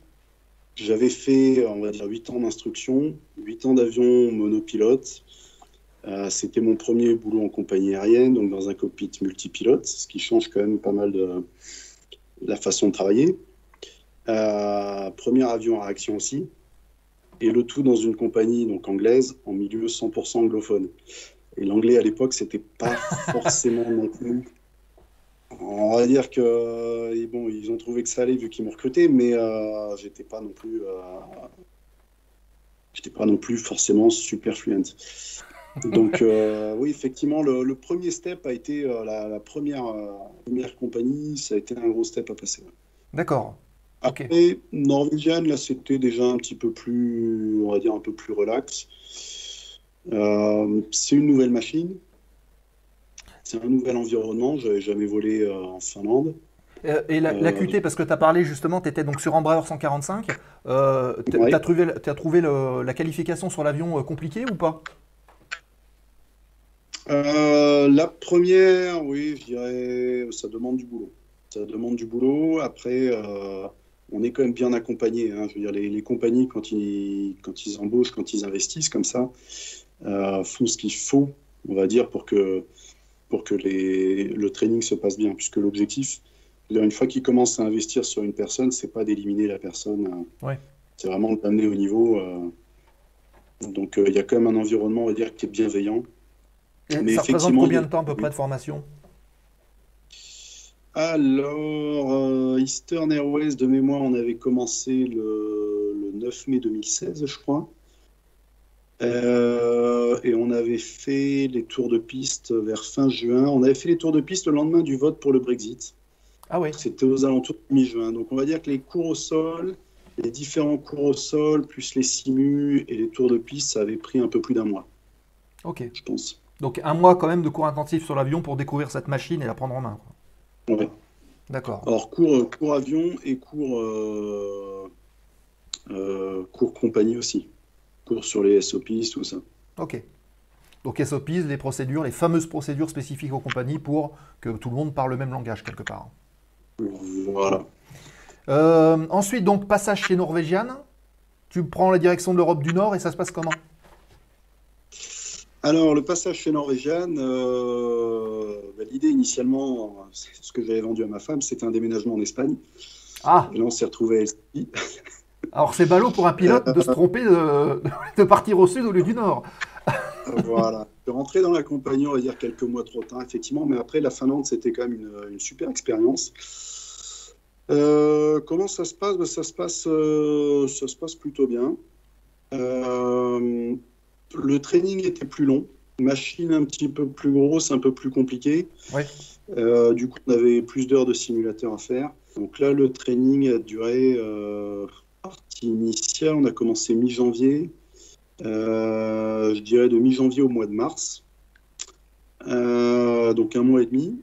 Speaker 5: J'avais fait, on va dire, 8 ans d'instruction, 8 ans d'avion monopilote. C'était mon premier boulot en compagnie aérienne, donc dans un cockpit multipilote, ce qui change quand même pas mal de la façon de travailler. Premier avion à réaction aussi. Et le tout dans une compagnie donc anglaise, en milieu 100% anglophone. Et l'anglais à l'époque, c'était pas forcément non plus. On va dire que bon, ils ont trouvé que ça allait vu qu'ils m'ont recruté, mais j'étais pas non plus forcément super fluent. Donc oui, effectivement, le premier step a été la première compagnie, ça a été un gros step à passer. Ouais.
Speaker 4: D'accord.
Speaker 5: Après,
Speaker 4: Okay.
Speaker 5: Norwegian, là, c'était déjà un petit peu plus, on va dire, un peu plus relax. C'est une nouvelle machine, c'est un nouvel environnement. J'avais jamais volé en Finlande.
Speaker 4: Et l'AQT, parce que tu as parlé justement, tu étais donc sur Embraer 145. Tu
Speaker 5: Ouais.
Speaker 4: as trouvé la qualification sur l'avion compliquée ou pas?
Speaker 5: La première, oui, je dirais, ça demande du boulot. Ça demande du boulot. Après, on est quand même bien accompagné. Hein. Je veux dire, les compagnies, quand ils embauchent, quand ils investissent comme ça, font ce qu'il faut, on va dire, pour que le training se passe bien. Puisque l'objectif, une fois qu'ils commencent à investir sur une personne, c'est pas d'éliminer la personne.
Speaker 4: Ouais.
Speaker 5: C'est vraiment de l'amener au niveau. Donc, il y a quand même un environnement, on va dire, qui est bienveillant.
Speaker 4: Et
Speaker 5: Mais
Speaker 4: ça représente
Speaker 5: effectivement,
Speaker 4: combien de temps à peu près de formation?
Speaker 5: Alors, Eastern Airways, de mémoire, on avait commencé le 9 mai 2016, je crois. Et on avait fait les tours de piste vers fin juin. On avait fait les tours de piste le lendemain du vote pour le Brexit.
Speaker 4: Ah oui.
Speaker 5: C'était aux alentours de mi-juin. Donc on va dire que les cours au sol, les différents cours au sol, plus les simus et les tours de piste, ça avait pris un peu plus d'1 mois,
Speaker 4: Ok.
Speaker 5: je pense.
Speaker 4: Donc 1 mois quand même de cours intensifs sur l'avion pour découvrir cette machine et la prendre en main, quoi.
Speaker 5: Ouais.
Speaker 4: D'accord.
Speaker 5: Alors, cours avion et cours compagnie aussi. Cours sur les SOPs, tout ça.
Speaker 4: Ok. Donc SOPs, les procédures, les fameuses procédures spécifiques aux compagnies pour que tout le monde parle le même langage quelque part.
Speaker 5: Voilà.
Speaker 4: Ensuite, donc, passage chez Norwegian. Tu prends la direction de l'Europe du Nord et ça se passe comment?
Speaker 5: Alors, le passage chez Norwegian, l'idée initialement, c'est ce que j'avais vendu à ma femme, c'était un déménagement en Espagne.
Speaker 4: Ah,
Speaker 5: Et là, on s'est retrouvé à Helsinki.
Speaker 4: alors c'est ballot pour un pilote de se tromper de partir au sud au lieu du nord.
Speaker 5: Voilà. Je suis rentré dans la compagnie, on va dire, quelques mois trop tard, effectivement. Mais après, la Finlande, c'était quand même une super expérience. Comment ça se passe? Ça se passe plutôt bien. Le training était plus long, machine un petit peu plus grosse, un peu plus compliquée.
Speaker 4: Ouais.
Speaker 5: Du coup, on avait plus d'heures de simulateur à faire. Donc là, le training a duré, partie initiale, on a commencé mi-janvier, je dirais de mi-janvier au mois de mars. Donc 1 mois et demi.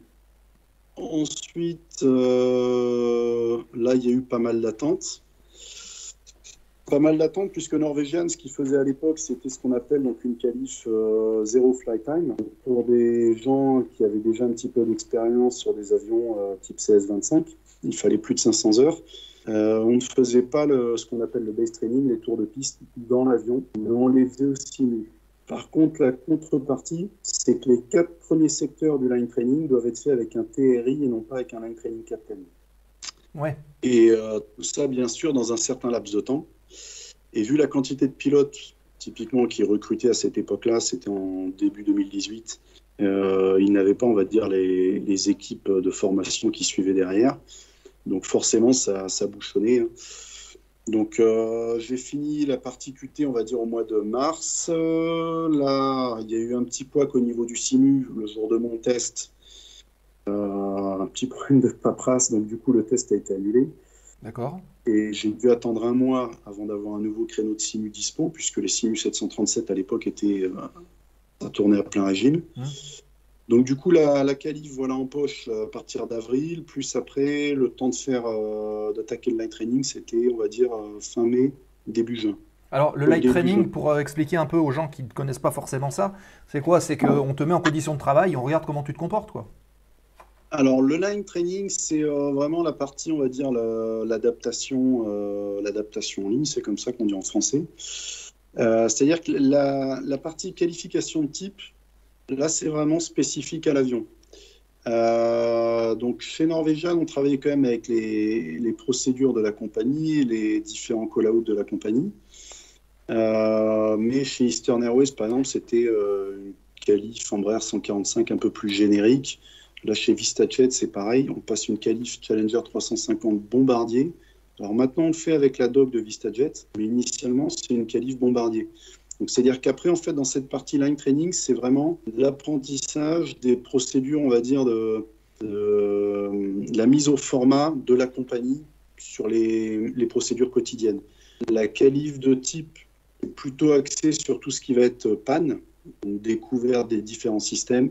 Speaker 5: Ensuite, là, il y a eu pas mal d'attentes. Pas mal d'attentes, puisque Norwegian, ce qu'ils faisaient à l'époque, c'était ce qu'on appelle donc une qualif zéro flight time. Pour des gens qui avaient déjà un petit peu d'expérience sur des avions type CS-25, il fallait plus de 500 heures. On ne faisait pas ce qu'on appelle le base training, les tours de piste dans l'avion, mais on les faisait au simu. Par contre, la contrepartie, c'est que les 4 premiers secteurs du line training doivent être faits avec un TRI et non pas avec un line training captain.
Speaker 4: Ouais.
Speaker 5: Et tout ça, bien sûr, dans un certain laps de temps. Et vu la quantité de pilotes, typiquement, qui recrutaient à cette époque-là, c'était en début 2018, ils n'avaient pas, on va dire, les équipes de formation qui suivaient derrière. Donc forcément, ça bouchonnait. Donc j'ai fini la partie QT, on va dire, au mois de mars. Là, il y a eu un petit couac au niveau du simu le jour de mon test. Un petit problème de paperasse, donc du coup, le test a été annulé.
Speaker 4: D'accord.
Speaker 5: Et j'ai dû attendre 1 mois avant d'avoir un nouveau créneau de simu dispo, puisque les simu 737 à l'époque étaient ça tournait à plein régime. Donc du coup, la qualif, voilà, en poche à partir d'avril, plus après, le temps de faire, d'attaquer le light training, c'était, on va dire, fin mai, début juin.
Speaker 4: Alors, le light training, pour expliquer un peu aux gens qui ne connaissent pas forcément ça, c'est quoi? C'est qu'on te met en condition de travail et on regarde comment tu te comportes, quoi.
Speaker 5: Alors, le line training, c'est vraiment la partie, on va dire, l'adaptation en ligne, c'est comme ça qu'on dit en français. C'est-à-dire que la partie qualification de type, là, c'est vraiment spécifique à l'avion. Donc, chez Norwegian, on travaillait quand même avec les procédures de la compagnie, les différents call-outs de la compagnie. Mais chez Eastern Airways, par exemple, c'était une qualif Embraer 145 un peu plus générique. Là, chez VistaJet, c'est pareil. On passe une qualif Challenger 350 Bombardier. Alors maintenant, on le fait avec la doc de VistaJet, mais initialement, c'est une qualif Bombardier. Donc, c'est-à-dire qu'après, en fait, dans cette partie line training, c'est vraiment l'apprentissage des procédures, on va dire, de la mise au format de la compagnie sur les procédures quotidiennes. La qualif de type est plutôt axée sur tout ce qui va être panne, découverte des différents systèmes,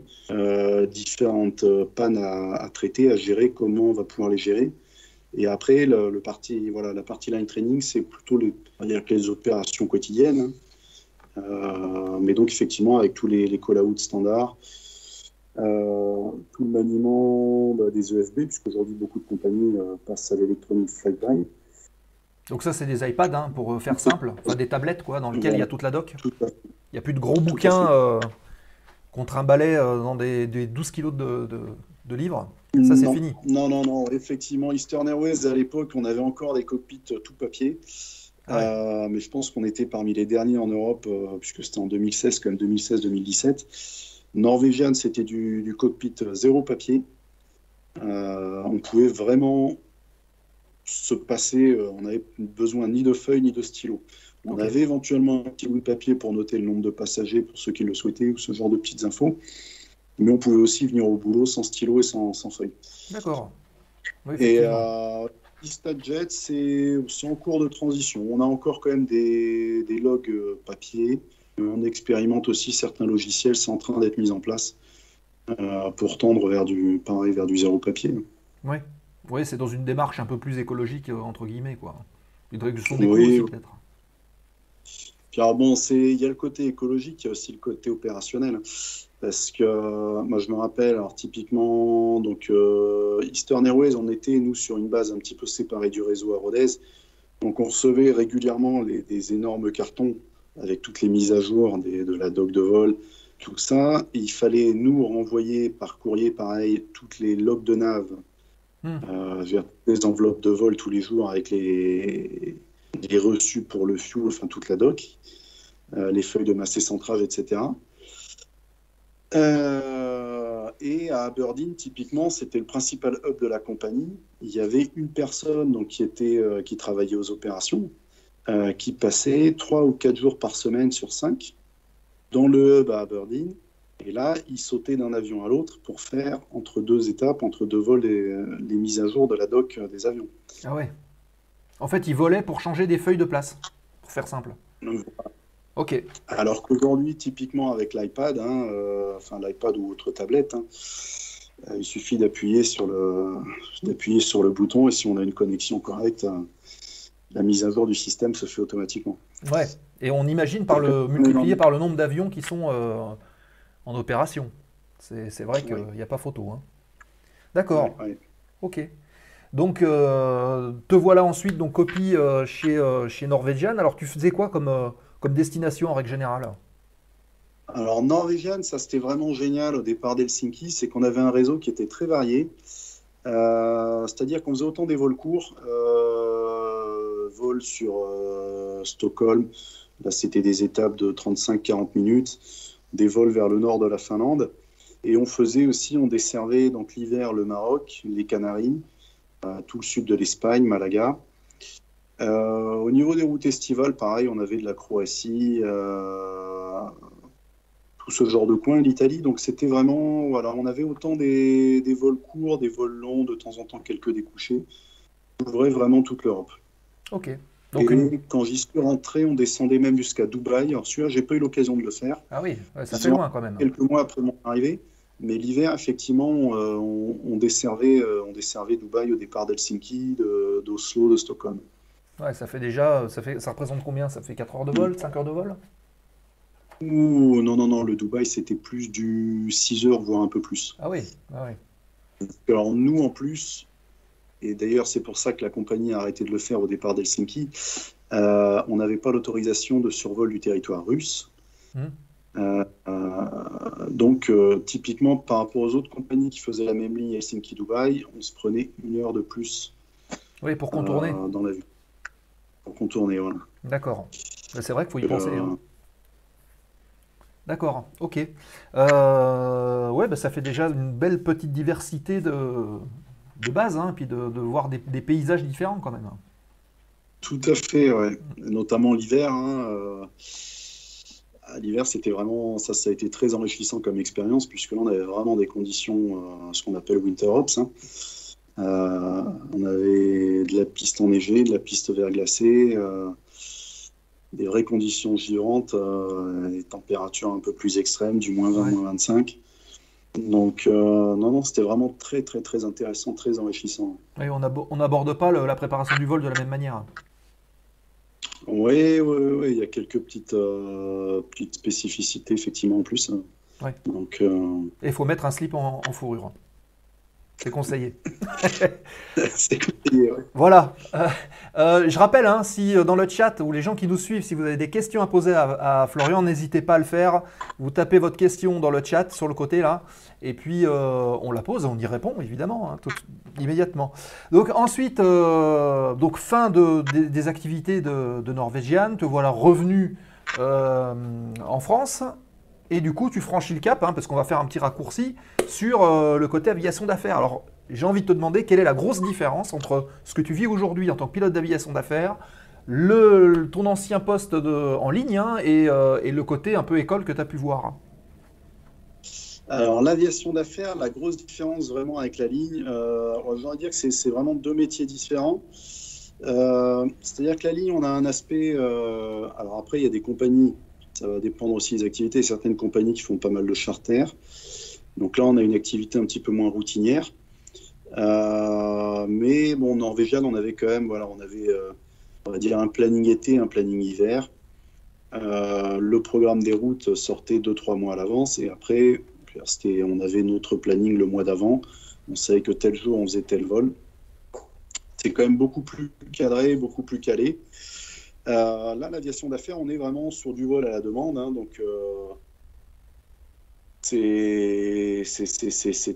Speaker 5: différentes pannes à traiter, à gérer, comment on va pouvoir les gérer. Et après, la partie line training, c'est plutôt les opérations quotidiennes. Mais donc, effectivement, avec tous les call-outs standards, tout le maniement des EFB, puisqu'aujourd'hui, beaucoup de compagnies passent à l'Electronic Flight Time.
Speaker 4: Donc ça, c'est des iPads, hein, pour faire simple, enfin des tablettes, quoi, dans lesquelles il y a toute la doc.
Speaker 5: Tout à fait.
Speaker 4: Il n'y a plus de gros bouquins qu'on trimballait dans des 12 kilos de livres. Ça, c'est fini.
Speaker 5: Non. Effectivement, Eastern Airways, à l'époque, on avait encore des cockpits tout papier. Ouais. Mais je pense qu'on était parmi les derniers en Europe, puisque c'était en 2016, quand même 2016-2017. Norwegian, c'était du cockpit zéro papier. On pouvait vraiment se passer, on n'avait besoin ni de feuilles ni de stylos. On avait éventuellement un petit bout de papier pour noter le nombre de passagers pour ceux qui le souhaitaient ou ce genre de petites infos. Mais on pouvait aussi venir au boulot sans stylo et sans feuille.
Speaker 4: D'accord. Oui,
Speaker 5: et VistaJet, c'est en cours de transition. On a encore quand même des logs papier. On expérimente aussi certains logiciels, c'est en train d'être mis en place pour tendre vers du zéro papier.
Speaker 4: Oui, c'est dans une démarche un peu plus écologique, entre guillemets, quoi. Une réduction des coûts aussi, peut-être.
Speaker 5: Puis alors bon, il y a le côté écologique, il y a aussi le côté opérationnel. Parce que moi, je me rappelle, alors typiquement, donc Eastern Airways, on était, nous, sur une base un petit peu séparée du réseau à Rodez. Donc on recevait régulièrement des énormes cartons avec toutes les mises à jour de la doc de vol, tout ça. Et il fallait nous renvoyer par courrier, pareil, toutes les logs de nav vers des enveloppes de vol tous les jours avec les reçus pour le fuel, enfin toute la doc, les feuilles de massé centrage, etc. Et à Aberdeen, typiquement, c'était le principal hub de la compagnie. Il y avait une personne donc, qui travaillait aux opérations, qui passait 3 ou 4 jours par semaine sur 5 dans le hub à Aberdeen. Et là, il sautait d'un avion à l'autre pour faire entre 2 étapes, entre 2 vols, les mises à jour de la doc des avions.
Speaker 4: Ah ouais. En fait, il volait pour changer des feuilles de place, pour faire simple.
Speaker 5: Donc, voilà.
Speaker 4: Ok.
Speaker 5: Alors qu'aujourd'hui, typiquement avec l'iPad, enfin l'iPad ou autre tablette, il suffit d'appuyer sur le bouton et si on a une connexion correcte, la mise à jour du système se fait automatiquement.
Speaker 4: Ouais. Et on imagine multiplié par le nombre d'avions qui sont en opération. C'est vrai qu'il n'y a pas photo. Hein. D'accord.
Speaker 5: Ouais.
Speaker 4: Ok. Donc, te voilà ensuite donc copie chez Norwegian. Alors, tu faisais quoi comme destination en règle générale?
Speaker 5: Alors, Norwegian, ça c'était vraiment génial au départ d'Helsinki, c'est qu'on avait un réseau qui était très varié. C'est-à-dire qu'on faisait autant des vols courts, vols sur Stockholm, là c'était des étapes de 35-40 minutes, des vols vers le nord de la Finlande. Et on desservait donc l'hiver le Maroc, les Canaries, tout le sud de l'Espagne, Malaga. Au niveau des routes estivales, pareil, on avait de la Croatie, tout ce genre de coin, l'Italie. Donc c'était vraiment, voilà, on avait autant des vols courts, des vols longs, de temps en temps quelques découchés. On couvrait vraiment toute l'Europe.
Speaker 4: Ok. Donc
Speaker 5: quand j'y suis rentré, on descendait même jusqu'à Dubaï. Alors celui-là, j'ai pas eu l'occasion de le faire.
Speaker 4: Ah oui, ça fait loin quand même.
Speaker 5: Quelques mois après mon arrivée. Mais l'hiver, effectivement, on desservait Dubaï au départ d'Helsinki, d'Oslo, de Stockholm.
Speaker 4: Ouais, ça représente combien? Ça fait 4 heures de vol, 5 heures de vol?
Speaker 5: Ouh, non, le Dubaï, c'était plus du 6 heures, voire un peu plus.
Speaker 4: Ah oui, ah oui.
Speaker 5: Alors nous, en plus, et d'ailleurs c'est pour ça que la compagnie a arrêté de le faire au départ d'Helsinki, on n'avait pas l'autorisation de survol du territoire russe. Donc typiquement par rapport aux autres compagnies qui faisaient la même ligne Helsinki-Dubaï, on se prenait 1 heure de plus.
Speaker 4: Oui, pour contourner.
Speaker 5: Dans l'avion. Pour contourner, voilà.
Speaker 4: D'accord. C'est vrai qu'il faut y penser. Hein. D'accord, ok. Ouais, ça fait déjà une belle petite diversité de base, hein, puis de voir des paysages différents quand même.
Speaker 5: Tout à fait, ouais. Notamment l'hiver. L'hiver, c'était vraiment, ça a été très enrichissant comme expérience, puisque là, on avait vraiment des conditions, ce qu'on appelle winter ops. On avait de la piste enneigée, de la piste verglacée, des vraies conditions girantes, des températures un peu plus extrêmes, du moins 20, moins 25. Donc, non, c'était vraiment très, très, très intéressant, très enrichissant.
Speaker 4: Oui, on n'aborde pas la préparation du vol de la même manière.
Speaker 5: Oui, il y a quelques petites spécificités, effectivement, en plus.
Speaker 4: Ouais.
Speaker 5: Donc,
Speaker 4: Et il faut mettre un slip en fourrure. C'est conseillé.
Speaker 5: C'est conseillé, ouais.
Speaker 4: Voilà. Je rappelle, hein, si dans le chat ou les gens qui nous suivent, si vous avez des questions à poser à Florian, n'hésitez pas à le faire. Vous tapez votre question dans le chat sur le côté là, et puis on la pose, on y répond évidemment, hein, immédiatement. Donc ensuite, fin des activités de Norwegian, te voilà revenu en France. Et du coup, tu franchis le cap, hein, parce qu'on va faire un petit raccourci sur le côté aviation d'affaires. Alors, j'ai envie de te demander quelle est la grosse différence entre ce que tu vis aujourd'hui en tant que pilote d'aviation d'affaires, ton ancien poste en ligne, hein, et le côté un peu école que tu as pu voir.
Speaker 5: Alors, l'aviation d'affaires, la grosse différence vraiment avec la ligne, je voudrais dire que c'est vraiment 2 métiers différents. C'est-à-dire que la ligne, on a un aspect... alors après, il y a des compagnies... Ça va dépendre aussi des activités. Certaines compagnies qui font pas mal de charter. Donc là, on a une activité un petit peu moins routinière. Mais bon, Norwegian, on avait quand même, voilà, on avait, on va dire, un planning été, un planning hiver. Le programme des routes sortait 2-3 mois à l'avance et après, on avait notre planning le mois d'avant. On savait que tel jour, on faisait tel vol. C'est quand même beaucoup plus cadré, beaucoup plus calé. Là, l'aviation d'affaires, on est vraiment sur du vol à la demande. Hein, donc, c'est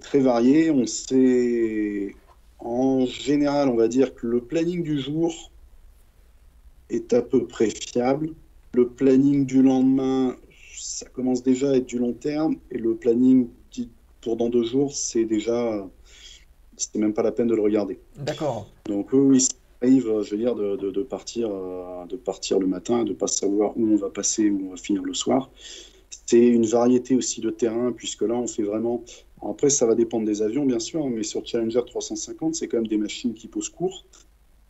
Speaker 5: très varié. On sait, en général, on va dire que le planning du jour est à peu près fiable. Le planning du lendemain, ça commence déjà à être du long terme. Et le planning dit pour dans 2 jours, c'est même pas la peine de le regarder.
Speaker 4: D'accord.
Speaker 5: Donc oui, ça arrive, je veux dire, de partir le matin, de ne pas savoir où on va passer, où on va finir le soir. C'est une variété aussi de terrain, puisque là, on fait vraiment... Après, ça va dépendre des avions, bien sûr, mais sur Challenger 350, c'est quand même des machines qui posent court.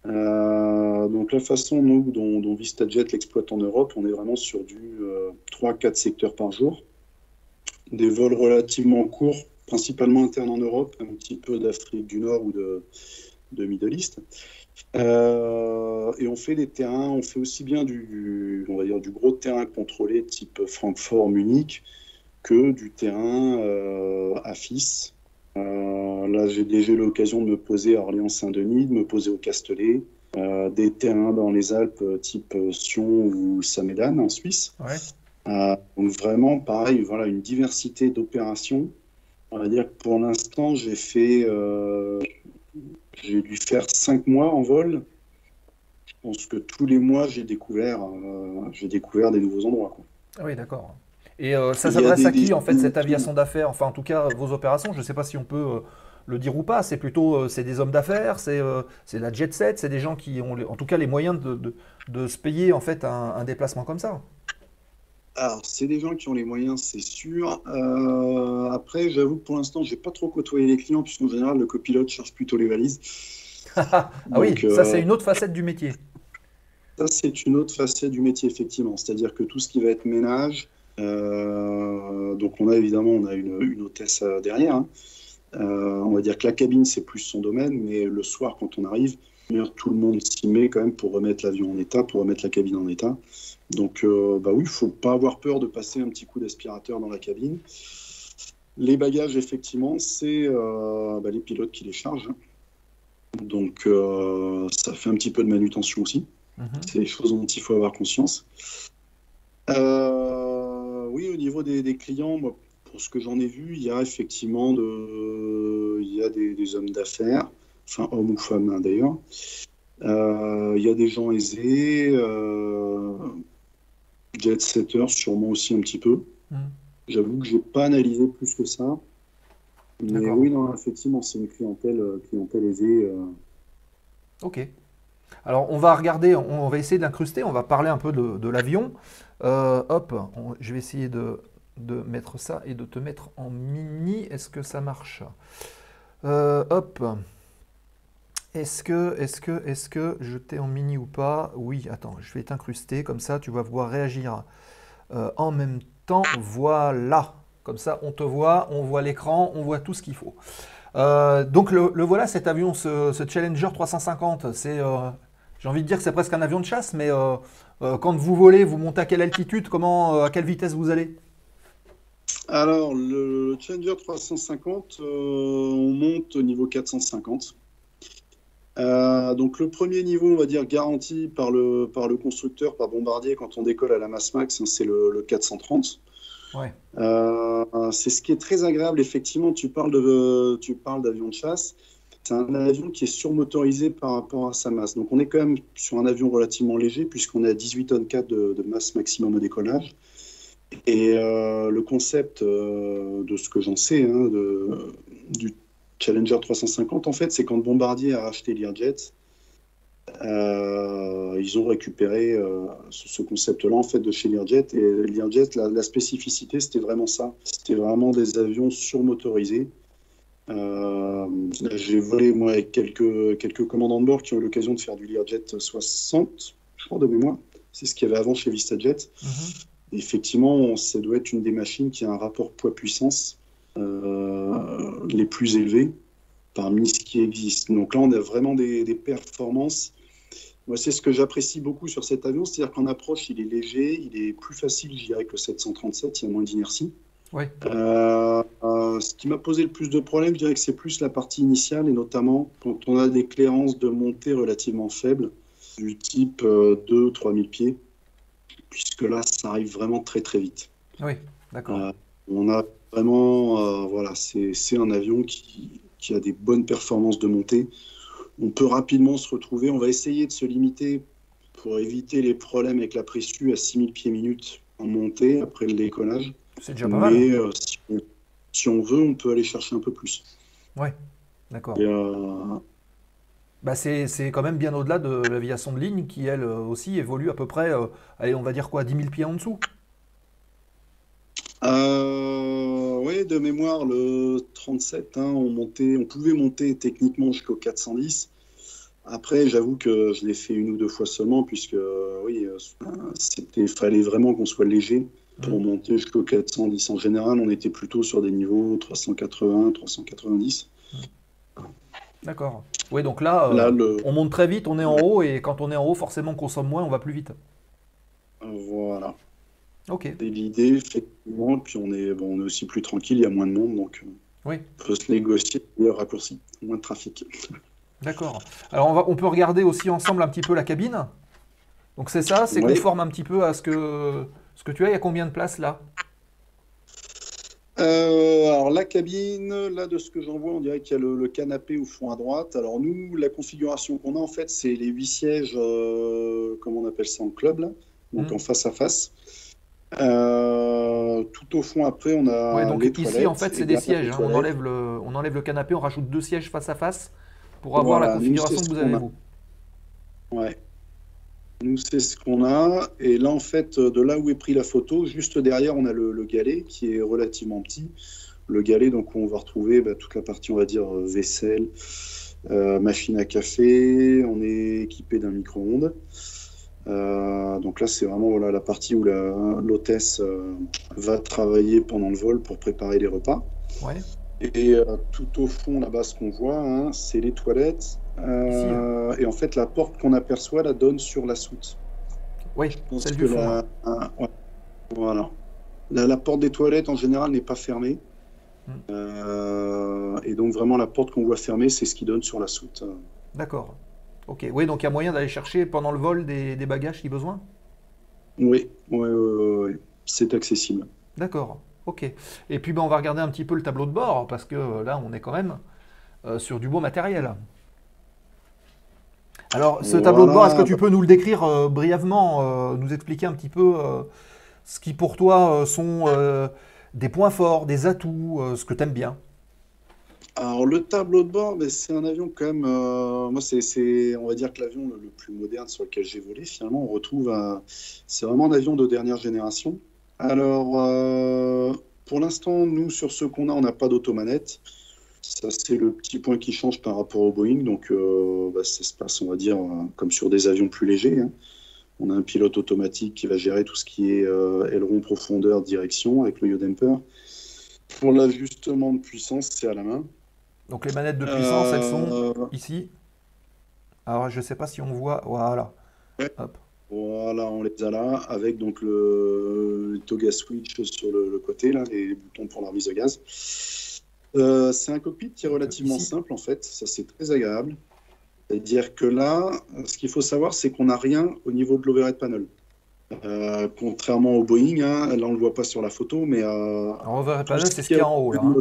Speaker 5: Donc la façon dont VistaJet l'exploite en Europe, on est vraiment sur du 3-4 secteurs par jour. Des vols relativement courts, principalement internes en Europe, un petit peu d'Afrique du Nord ou de Middle East. Et on fait des terrains, on fait aussi bien on va dire, du gros terrain contrôlé type Francfort, Munich, que du terrain à Fis. Là, j'ai déjà eu l'occasion de me poser à Orléans-Saint-Denis, de me poser au Castellet, des terrains dans les Alpes type Sion ou Samedan en Suisse.
Speaker 4: Ouais.
Speaker 5: Donc vraiment, pareil, voilà, une diversité d'opérations. On va dire que pour l'instant, j'ai dû faire 5 mois en vol. Je pense que tous les mois, j'ai découvert des nouveaux endroits, quoi.
Speaker 4: Ah oui, d'accord. Et ça s'adresse à qui, en fait, cette aviation d'affaires? Enfin, en tout cas, vos opérations, je ne sais pas si on peut le dire ou pas. C'est plutôt c'est des hommes d'affaires, c'est la jet set, c'est des gens qui ont, en tout cas, les moyens de se payer, en fait, un déplacement comme ça.
Speaker 5: Alors, c'est des gens qui ont les moyens, c'est sûr. Après, j'avoue que pour l'instant, j'ai pas trop côtoyé les clients, puisqu'en général, le copilote cherche plutôt les valises.
Speaker 4: Ah oui,
Speaker 5: Donc,
Speaker 4: ça c'est une autre facette du métier.
Speaker 5: ça, c'est une autre facette du métier, effectivement. C'est-à-dire que tout ce qui va être ménage, donc on a une hôtesse derrière. Hein. On va dire que la cabine, c'est plus son domaine, mais le soir, quand on arrive, tout le monde s'y met quand même pour remettre l'avion en état, pour remettre la cabine en état. Donc, oui, il ne faut pas avoir peur de passer un petit coup d'aspirateur dans la cabine. Les bagages, effectivement, c'est les pilotes qui les chargent. Donc, ça fait un petit peu de manutention aussi. C'est des choses dont il faut avoir conscience. Oui, au niveau des clients, moi, pour ce que j'en ai vu, il y a effectivement des hommes d'affaires, enfin hommes ou femmes hein, d'ailleurs. Il y a des gens aisés, jet-setters sûrement aussi un petit peu. J'avoue que je n'ai pas analysé plus que ça. Mais oui, non, effectivement, c'est une clientèle aisée.
Speaker 4: Ok. Alors, on va regarder, on va essayer de l'incruster, on va parler un peu de l'avion. Je vais essayer de mettre ça et de te mettre en mini. Est-ce que ça marche? Est-ce que je t'ai en mini ou pas? Oui, attends, je vais t'incruster, comme ça tu vas pouvoir réagir en même temps. Voilà, comme ça on te voit, on voit l'écran, on voit tout ce qu'il faut. Donc le voilà, cet avion, ce Challenger 350, c'est, j'ai envie de dire que c'est presque un avion de chasse, mais quand vous volez, vous montez à quelle altitude, à quelle vitesse vous allez?
Speaker 5: Alors, le Challenger 350, on monte au niveau 450. Donc le premier niveau, on va dire, garanti par le constructeur, par Bombardier, quand on décolle à la masse max, hein, c'est le 430.
Speaker 4: Ouais.
Speaker 5: C'est ce qui est très agréable, effectivement, tu parles d'avion de chasse. C'est un avion qui est surmotorisé par rapport à sa masse. Donc on est quand même sur un avion relativement léger, puisqu'on est à 18 tonnes 4 de masse maximum au décollage. Et le concept de ce que j'en sais, hein, du Challenger 350, en fait, c'est quand Bombardier a racheté Learjet, ils ont récupéré ce concept-là en fait de chez Learjet. Et Learjet, la spécificité, c'était vraiment ça. C'était vraiment des avions surmotorisés. J'ai volé moi avec quelques commandants de bord qui ont eu l'occasion de faire du Learjet 60, je crois de mémoire. C'est ce qu'il y avait avant chez VistaJet. Effectivement, ça doit être une des machines qui a un rapport poids-puissance les plus élevés parmi ce qui existe. Donc là, on a vraiment des performances Moi, c'est ce que j'apprécie beaucoup sur cet avion, c'est-à-dire qu'en approche, il est léger, il est plus facile, je dirais, que le 737, il y a moins d'inertie.
Speaker 4: Oui.
Speaker 5: Ce qui m'a posé le plus de problèmes, je dirais que c'est plus la partie initiale, et notamment quand on a des clairances de montée relativement faibles, du type 2-3 000 pieds, puisque là, ça arrive vraiment très très vite.
Speaker 4: Oui, d'accord.
Speaker 5: On a vraiment, voilà, c'est un avion qui a des bonnes performances de montée. On peut rapidement se retrouver. On va essayer de se limiter pour éviter les problèmes avec la pressu à 6000 pieds minute en montée après le décollage.
Speaker 4: C'est déjà pas mal.
Speaker 5: Mais si on veut, on peut aller chercher un peu plus.
Speaker 4: Oui, d'accord.
Speaker 5: Et,
Speaker 4: Bah c'est quand même bien au-delà de l'aviation de ligne qui, elle aussi, évolue à peu près, allez, on va dire quoi, 10 000 pieds en dessous?
Speaker 5: oui, de mémoire, le 37, hein, on pouvait monter techniquement jusqu'au 410. Après, j'avoue que je l'ai fait une ou deux fois seulement, puisque oui, fallait vraiment qu'on soit léger pour monter jusqu'au 410. En général, on était plutôt sur des niveaux 380, 390.
Speaker 4: D'accord. Oui, donc là, on monte très vite, on est en haut, et quand on est en haut, forcément, on consomme moins, on va plus vite.
Speaker 5: Voilà.
Speaker 4: Ok.
Speaker 5: C'est l'idée, effectivement. Puis on est aussi plus tranquille, il y a moins de monde, donc
Speaker 4: Oui,
Speaker 5: on peut se négocier des raccourcis, moins de trafic.
Speaker 4: d'accord. Alors, on peut regarder aussi ensemble un petit peu la cabine. Donc, c'est ça, c'est
Speaker 5: Oui.
Speaker 4: conforme un petit peu à ce que tu as. Il y a combien de places là?
Speaker 5: Alors la cabine, là de ce que j'en vois, on dirait qu'il y a le canapé au fond à droite. Alors nous, la configuration qu'on a en fait, c'est les 8 sièges, comme on appelle ça en club, là, donc en face à face. Tout au fond après, on a
Speaker 4: Ouais, donc
Speaker 5: les
Speaker 4: ici,
Speaker 5: toilettes.
Speaker 4: en fait, c'est
Speaker 5: et
Speaker 4: des
Speaker 5: derrière
Speaker 4: sièges.
Speaker 5: les
Speaker 4: Hein. On
Speaker 5: toilettes.
Speaker 4: enlève le canapé, on rajoute 2 sièges face à face pour avoir la
Speaker 5: Voilà, nous,
Speaker 4: configuration
Speaker 5: c'est
Speaker 4: que
Speaker 5: ce
Speaker 4: vous avez,
Speaker 5: qu'on a.
Speaker 4: vous.
Speaker 5: Ouais. Nous, c'est ce qu'on a. Et là, en fait, de là où est pris la photo, juste derrière, on a le galet qui est relativement petit. Le galet, donc, où on va retrouver toute la partie, on va dire, vaisselle, machine à café. On est équipé d'un micro-ondes. Donc là, c'est vraiment voilà, la partie où l'hôtesse va travailler pendant le vol pour préparer les repas.
Speaker 4: Ouais,
Speaker 5: Et tout au fond, là-bas, ce qu'on voit, hein, c'est les toilettes.
Speaker 4: ici.
Speaker 5: Et en fait, la porte qu'on aperçoit, la donne sur la soute.
Speaker 4: Oui,
Speaker 5: Je pense
Speaker 4: celle
Speaker 5: que
Speaker 4: du fond. Là.
Speaker 5: ouais, voilà. La porte des toilettes, en général, n'est pas fermée. Et donc, vraiment, la porte qu'on voit fermée, c'est ce qui donne sur la soute.
Speaker 4: D'accord. Ok. Oui, donc il y a moyen d'aller chercher pendant le vol des bagages si besoin?
Speaker 5: Oui, c'est accessible.
Speaker 4: D'accord. Ok. Et puis, on va regarder un petit peu le tableau de bord parce que là, on est quand même sur du beau matériel. Alors, ce tableau de bord, est-ce que tu peux nous le décrire brièvement, nous expliquer un petit peu ce qui pour toi sont des points forts, des atouts, ce que tu aimes bien?
Speaker 5: Alors, le tableau de bord, c'est un avion quand même. Moi, on va dire que l'avion le plus moderne sur lequel j'ai volé, finalement, on retrouve. C'est vraiment un avion de dernière génération. Alors, pour l'instant, nous, sur ce qu'on a, on n'a pas d'automanette. Ça, c'est le petit point qui change par rapport au Boeing. Donc, ça se passe, on va dire, comme sur des avions plus légers. Hein. On a un pilote automatique qui va gérer tout ce qui est aileron, profondeur, direction avec le yaw damper. Pour l'ajustement de puissance, c'est à la main.
Speaker 4: Donc, les manettes de puissance, elles sont ici. Alors, je ne sais pas si on voit. Voilà.
Speaker 5: Ouais.
Speaker 4: Hop.
Speaker 5: Voilà, on les a là, avec donc le toga switch sur le côté, là, les boutons pour la remise de gaz. C'est un cockpit qui est relativement simple, en fait. Ça, c'est très agréable. C'est-à-dire que là, ce qu'il faut savoir, c'est qu'on n'a rien au niveau de l'overhead panel. Contrairement au Boeing, hein, là, on ne le voit pas sur la photo, mais...
Speaker 4: Alors, overhead panel, c'est ce qu'il y a en haut, là. Hein.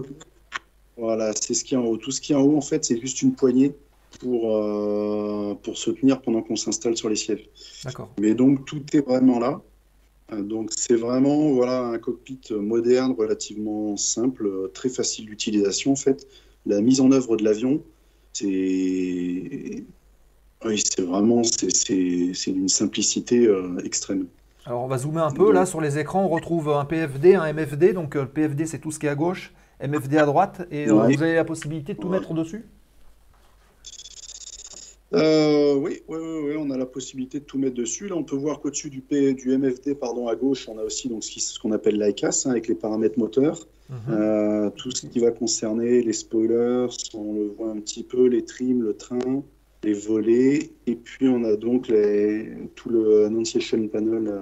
Speaker 5: Voilà, c'est ce qui est en haut. Tout ce qui est en haut, en fait, c'est juste une poignée pour se tenir pendant qu'on s'installe sur les sièges.
Speaker 4: D'accord.
Speaker 5: Mais donc, tout est vraiment là. Donc, c'est vraiment un cockpit moderne, relativement simple, très facile d'utilisation, en fait. La mise en œuvre de l'avion, c'est d'une simplicité extrême.
Speaker 4: Alors, on va zoomer un peu. Là, sur les écrans, on retrouve un PFD, un MFD. Donc, le PFD, c'est tout ce qui est à gauche. MFD à droite. Et vous avez la possibilité de tout mettre dessus?
Speaker 5: Oui, on a la possibilité de tout mettre dessus. Là, on peut voir qu'au-dessus du MFD à gauche, on a aussi donc, ce qu'on appelle l'ICAS, avec les paramètres moteurs. Tout ce qui va concerner les spoilers, on le voit un petit peu, les trims, le train, les volets, et puis on a donc tout le Annunciation Panel.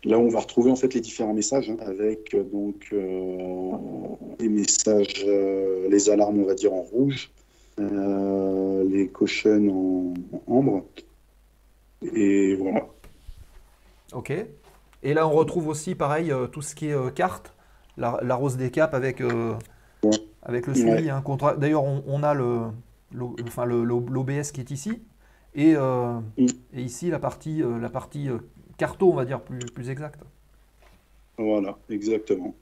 Speaker 5: Là, on va retrouver en fait les différents messages avec donc les messages, les alarmes, on va dire en rouge, les cautions en ambre, et voilà.
Speaker 4: Ok. Et là, on retrouve aussi, pareil, tout ce qui est carte, la rose des caps avec le suivi.
Speaker 5: Ouais.
Speaker 4: Hein, d'ailleurs, on a l'OBS qui est ici, et ici la partie carto, on va dire, plus exacte.
Speaker 5: Voilà, exactement.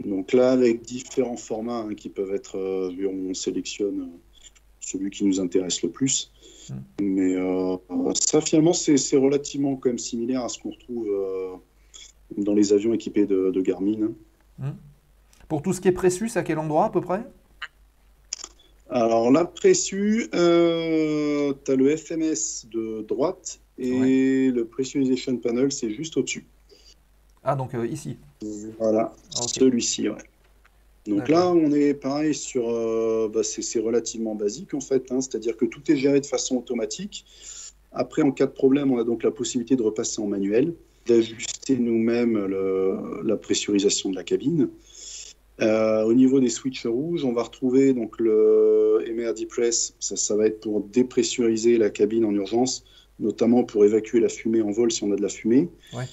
Speaker 5: Donc là, avec différents formats qui peuvent être, on sélectionne celui qui nous intéresse le plus. Mais ça, finalement, c'est relativement quand même similaire à ce qu'on retrouve dans les avions équipés de Garmin.
Speaker 4: Pour tout ce qui est Pressus, à quel endroit à peu près?
Speaker 5: Alors là, Pressus, tu as le FMS de droite et le Pressurization Panel, c'est juste au-dessus.
Speaker 4: Ah, donc ici.
Speaker 5: Voilà, celui-ci, ouais. Donc là, on est pareil sur... c'est relativement basique, en fait. C'est-à-dire que tout est géré de façon automatique. Après, en cas de problème, on a donc la possibilité de repasser en manuel, d'ajuster nous-mêmes la pressurisation de la cabine. Au niveau des switches rouges, on va retrouver donc le MRD Press. Ça va être pour dépressuriser la cabine en urgence, notamment pour évacuer la fumée en vol si on a de la fumée.
Speaker 4: Ouais.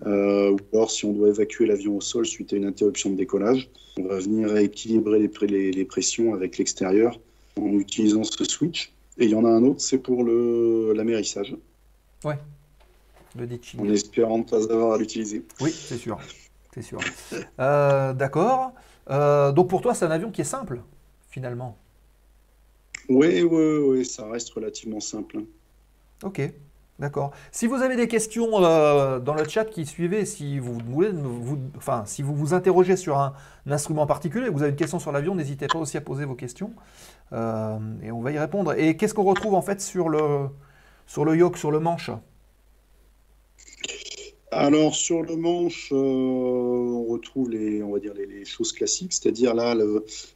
Speaker 5: Ou alors si on doit évacuer l'avion au sol suite à une interruption de décollage, on va venir équilibrer les pressions avec l'extérieur en utilisant ce switch. Et il y en a un autre, c'est pour l'amérissage.
Speaker 4: Ouais, le ditching.
Speaker 5: En espérant ne pas avoir à l'utiliser.
Speaker 4: Oui, c'est sûr. C'est sûr. D'accord. Donc pour toi, c'est un avion qui est simple, finalement.
Speaker 5: Oui, ça reste relativement simple.
Speaker 4: Ok. D'accord. Si vous avez des questions dans le chat qui suivait, si vous voulez, si vous vous interrogez sur un instrument particulier, vous avez une question sur l'avion, n'hésitez pas aussi à poser vos questions et on va y répondre. Et qu'est-ce qu'on retrouve en fait sur le yoke, sur le manche?
Speaker 5: Alors sur le manche, on retrouve on va dire les choses classiques, c'est-à-dire là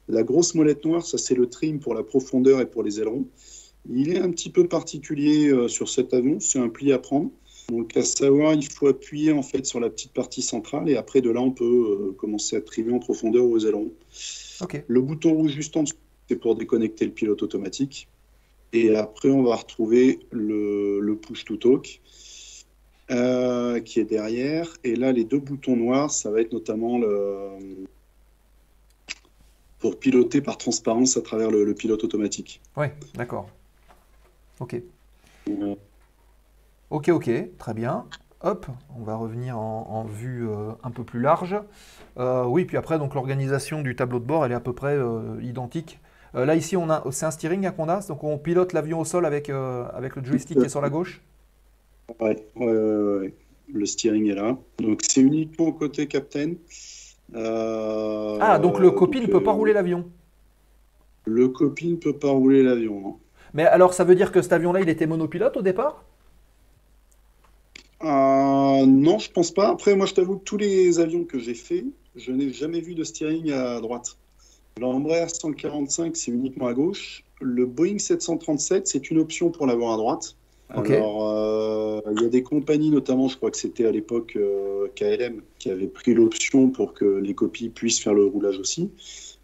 Speaker 5: la grosse molette noire, ça c'est le trim pour la profondeur et pour les ailerons. Il est un petit peu particulier sur cet avion, c'est un pli à prendre. Donc à savoir, il faut appuyer en fait sur la petite partie centrale et après de là on peut commencer à trimer en profondeur aux ailerons.
Speaker 4: Okay.
Speaker 5: Le bouton rouge juste en dessous, c'est pour déconnecter le pilote automatique. Et après on va retrouver le push to talk qui est derrière. Et là les deux boutons noirs, ça va être notamment pour piloter par transparence à travers le pilote automatique.
Speaker 4: Oui, d'accord. Ok. Ok, très bien. Hop, on va revenir en vue un peu plus large. Oui, puis après, donc l'organisation du tableau de bord, elle est à peu près identique. Là, ici, c'est un steering qu'on a, donc on pilote l'avion au sol avec le joystick qui est sur la gauche.
Speaker 5: Ouais. Le steering est là. Donc c'est uniquement côté captain.
Speaker 4: Donc le copie ne peut pas rouler l'avion.
Speaker 5: Le copie ne peut pas rouler l'avion, non.
Speaker 4: Mais alors, ça veut dire que cet avion-là, il était monopilote au départ?
Speaker 5: Non, je pense pas. Après, moi, je t'avoue que tous les avions que j'ai faits, je n'ai jamais vu de steering à droite. L'Embraer 145, c'est uniquement à gauche. Le Boeing 737, c'est une option pour l'avoir à droite.
Speaker 4: Okay.
Speaker 5: Alors, il y a des compagnies, notamment, je crois que c'était à l'époque KLM, qui avaient pris l'option pour que les copies puissent faire le roulage aussi.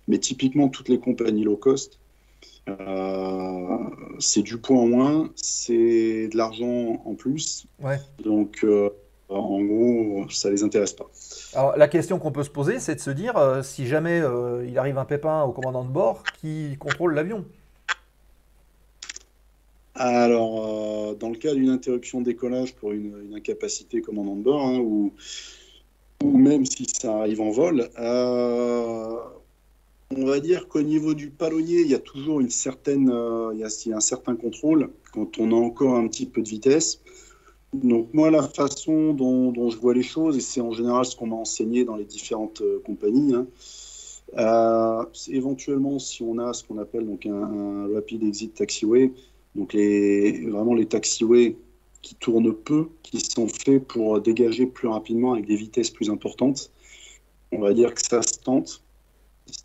Speaker 5: Mais typiquement, toutes les compagnies low cost, c'est du poids en moins, c'est de l'argent en plus.
Speaker 4: Ouais.
Speaker 5: Donc, en gros, ça les intéresse pas.
Speaker 4: Alors, la question qu'on peut se poser, c'est de se dire, si jamais il arrive un pépin au commandant de bord, qui contrôle l'avion?
Speaker 5: Alors, dans le cas d'une interruption de décollage pour une incapacité commandant de bord, ou même si ça arrive en vol, on va dire qu'au niveau du palonnier, il y a toujours il y a un certain contrôle quand on a encore un petit peu de vitesse. Donc moi, la façon dont je vois les choses, et c'est en général ce qu'on m'a enseigné dans les différentes compagnies, c'est éventuellement si on a ce qu'on appelle donc un Rapid Exit Taxiway, donc vraiment les taxiways qui tournent peu, qui sont faits pour dégager plus rapidement avec des vitesses plus importantes, on va dire que ça se tente.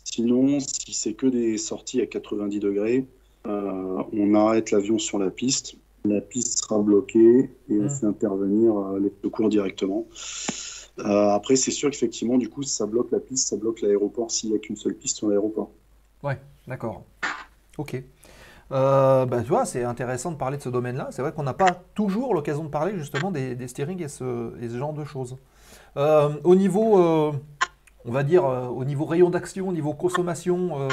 Speaker 5: Sinon, si c'est que des sorties à 90 degrés, on arrête l'avion sur la piste. La piste sera bloquée et on fait intervenir les secours directement. Après, c'est sûr qu'effectivement, du coup, ça bloque la piste, ça bloque l'aéroport s'il n'y a qu'une seule piste sur l'aéroport.
Speaker 4: Ouais, d'accord. Ok. Tu vois, c'est intéressant de parler de ce domaine-là. C'est vrai qu'on n'a pas toujours l'occasion de parler justement des steerings et ce genre de choses. Au niveau, on va dire, au niveau rayon d'action, au niveau consommation,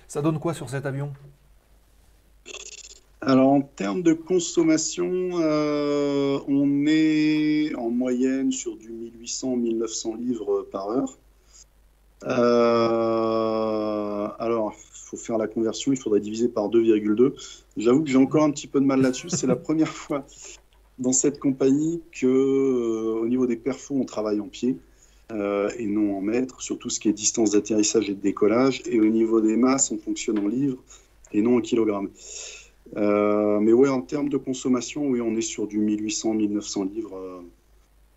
Speaker 4: ça donne quoi sur cet avion?
Speaker 5: Alors, en termes de consommation, on est en moyenne sur du 1800-1900 livres par heure. Alors, il faut faire la conversion, il faudrait diviser par 2,2. J'avoue que j'ai encore un petit peu de mal là-dessus. C'est la première fois dans cette compagnie que, au niveau des perfos, on travaille en pied et non en mètres, sur tout ce qui est distance d'atterrissage et de décollage. Et au niveau des masses, on fonctionne en livres et non en kilogrammes. Mais ouais, en termes de consommation, oui, on est sur du 1800-1900 livres.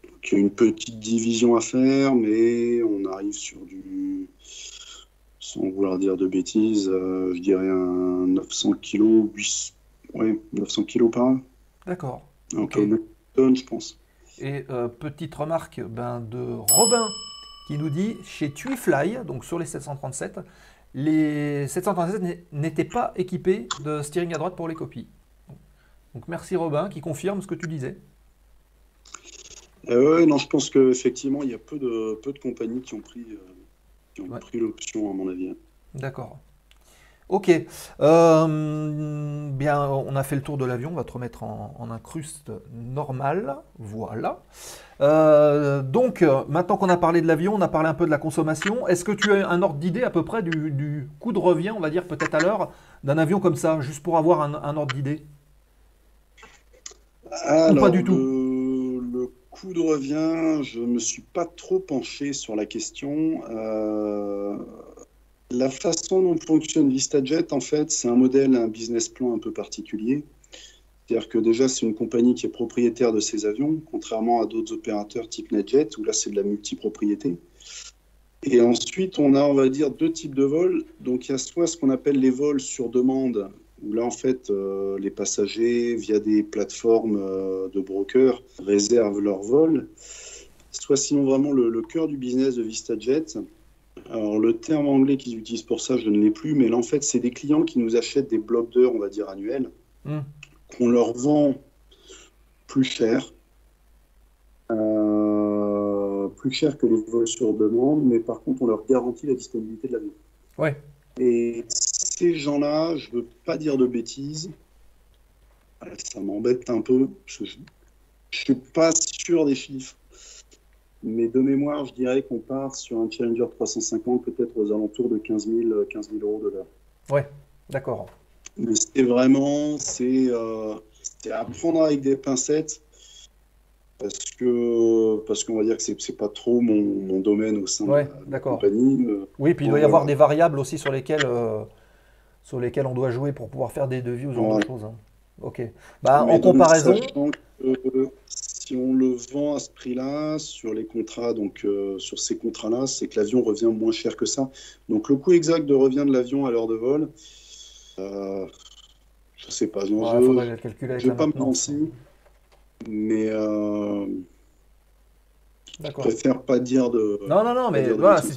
Speaker 5: Donc, il y a une petite division à faire, mais on arrive sur du, sans vouloir dire de bêtises, je dirais un 900 kg, 900 kg par an.
Speaker 4: D'accord.
Speaker 5: Donc,
Speaker 4: Ok.
Speaker 5: 9 tonnes, je pense.
Speaker 4: Et petite remarque de Robin qui nous dit chez TuiFly, donc sur les 737, les 737 n'étaient pas équipés de steering à droite pour les copies. Donc merci Robin qui confirme ce que tu disais.
Speaker 5: Ouais, non, je pense qu'effectivement, il y a peu de compagnies qui ont pris
Speaker 4: Ouais.
Speaker 5: l'option, à mon avis.
Speaker 4: D'accord. Ok. Bien, on a fait le tour de l'avion. On va te remettre en incruste normale. Voilà. Donc, maintenant qu'on a parlé de l'avion, on a parlé un peu de la consommation. Est-ce que tu as un ordre d'idée à peu près du coût de revient, on va dire peut-être à l'heure, d'un avion comme ça, juste pour avoir un ordre d'idée? Ou pas
Speaker 5: Alors,
Speaker 4: du tout?
Speaker 5: le coût de revient, je ne me suis pas trop penché sur la question. La façon dont fonctionne VistaJet, en fait, c'est un modèle, un business plan un peu particulier. C'est-à-dire que déjà, c'est une compagnie qui est propriétaire de ses avions, contrairement à d'autres opérateurs type NetJet, où là, c'est de la multipropriété. Et ensuite, on a, on va dire, deux types de vols. Donc, il y a soit ce qu'on appelle les vols sur demande, où là, en fait, les passagers, via des plateformes de brokers, réservent leur vol. Soit sinon, vraiment, le cœur du business de VistaJet. Alors, le terme anglais qu'ils utilisent pour ça, je ne l'ai plus, mais là, en fait, c'est des clients qui nous achètent des blocs d'heures, on va dire, annuels, qu'on leur vend plus cher que les vols sur demande, mais par contre, on leur garantit la disponibilité de l'avion.
Speaker 4: Ouais.
Speaker 5: Et ces gens-là, je ne veux pas dire de bêtises, ça m'embête un peu, je ne suis pas sûr des chiffres, mais de mémoire, je dirais qu'on part sur un Challenger 350 peut-être aux alentours de 15 000 euros de l'heure.
Speaker 4: Ouais, d'accord.
Speaker 5: Mais c'est vraiment, c'est à prendre avec des pincettes, parce qu'on va dire que c'est pas trop mon domaine au sein de la
Speaker 4: d'accord.
Speaker 5: compagnie.
Speaker 4: Oui, puis il doit y avoir des variables aussi sur lesquelles on doit jouer pour pouvoir faire des devis ou ce genre de choses. Hein. Ok. Bah,
Speaker 5: Mais
Speaker 4: en comparaison,
Speaker 5: sachant que, si on le vend à ce prix-là, sur les contrats, donc sur ces contrats-là, c'est que l'avion revient moins cher que ça. Donc le coût exact de revient de l'avion à l'heure de vol, je sais pas.
Speaker 4: il faudrait le calculer avec
Speaker 5: Je
Speaker 4: la
Speaker 5: vais pas me
Speaker 4: maintenance.
Speaker 5: lancer, mais je
Speaker 4: D'accord.
Speaker 5: préfère pas dire de.
Speaker 4: Non, mais
Speaker 5: dire de
Speaker 4: voilà,
Speaker 5: bêtises.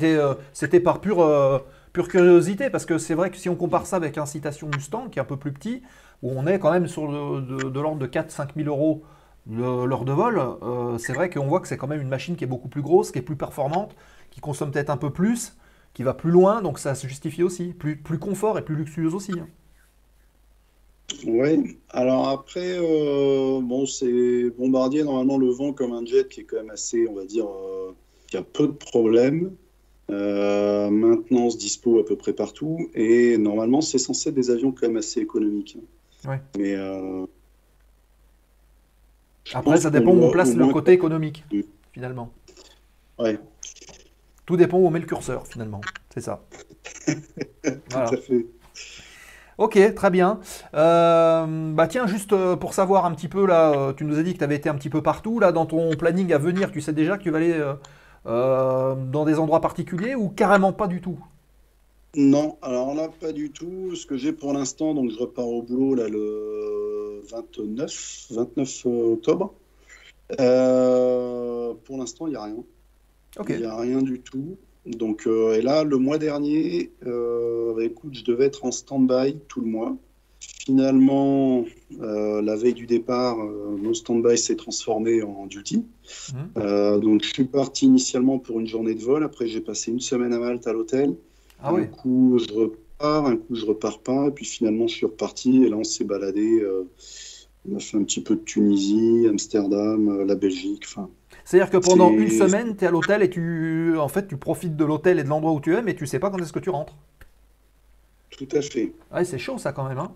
Speaker 4: c'était par pure curiosité, parce que c'est vrai que si on compare ça avec un Citation Mustang, qui est un peu plus petit, où on est quand même sur de l'ordre de 4-5 000 euros l'heure de vol, c'est vrai qu'on voit que c'est quand même une machine qui est beaucoup plus grosse, qui est plus performante, qui consomme peut-être un peu plus, qui va plus loin, donc ça se justifie aussi. Plus confort et plus luxueuse aussi. Hein.
Speaker 5: Ouais. Alors après, bon, c'est Bombardier normalement le vend comme un jet qui est quand même assez, on va dire, qui a peu de problèmes. Maintenance dispo à peu près partout, et normalement c'est censé être des avions quand même assez économiques.
Speaker 4: Ouais.
Speaker 5: Mais
Speaker 4: Après, ça dépend où on place le côté économique, finalement.
Speaker 5: Ouais,
Speaker 4: Tout dépend où on met le curseur, finalement. C'est ça. Voilà.
Speaker 5: tout à fait.
Speaker 4: Ok, très bien. Bah tiens, juste pour savoir un petit peu, là, tu nous as dit que tu avais été un petit peu partout. Là, dans ton planning à venir, tu sais déjà que tu vas aller dans des endroits particuliers ou carrément pas du tout?
Speaker 5: Non, alors là, pas du tout. Ce que j'ai pour l'instant, donc je repars au boulot là, le 29 octobre. Pour l'instant, il n'y a rien.
Speaker 4: Ok.
Speaker 5: Il n'y a rien du tout. Donc, et là, le mois dernier, bah, écoute, je devais être en stand-by tout le mois. Finalement, la veille du départ, mon stand-by s'est transformé en duty. Donc, je suis parti initialement pour une journée de vol. Après, j'ai passé une semaine à Malte à l'hôtel.
Speaker 4: Ah
Speaker 5: Un
Speaker 4: oui.
Speaker 5: coup, je repars, un coup, je repars pas. Et puis finalement, je suis reparti. Et là, on s'est baladé. On a fait un petit peu de Tunisie, Amsterdam, la Belgique. Enfin,
Speaker 4: C'est-à-dire que pendant une
Speaker 5: c'est
Speaker 4: semaine, tu es à l'hôtel et en fait, tu profites de l'hôtel et de l'endroit où tu es, mais tu sais pas quand est-ce que tu rentres.
Speaker 5: tout à fait.
Speaker 4: Ouais, c'est chaud ça quand même, hein.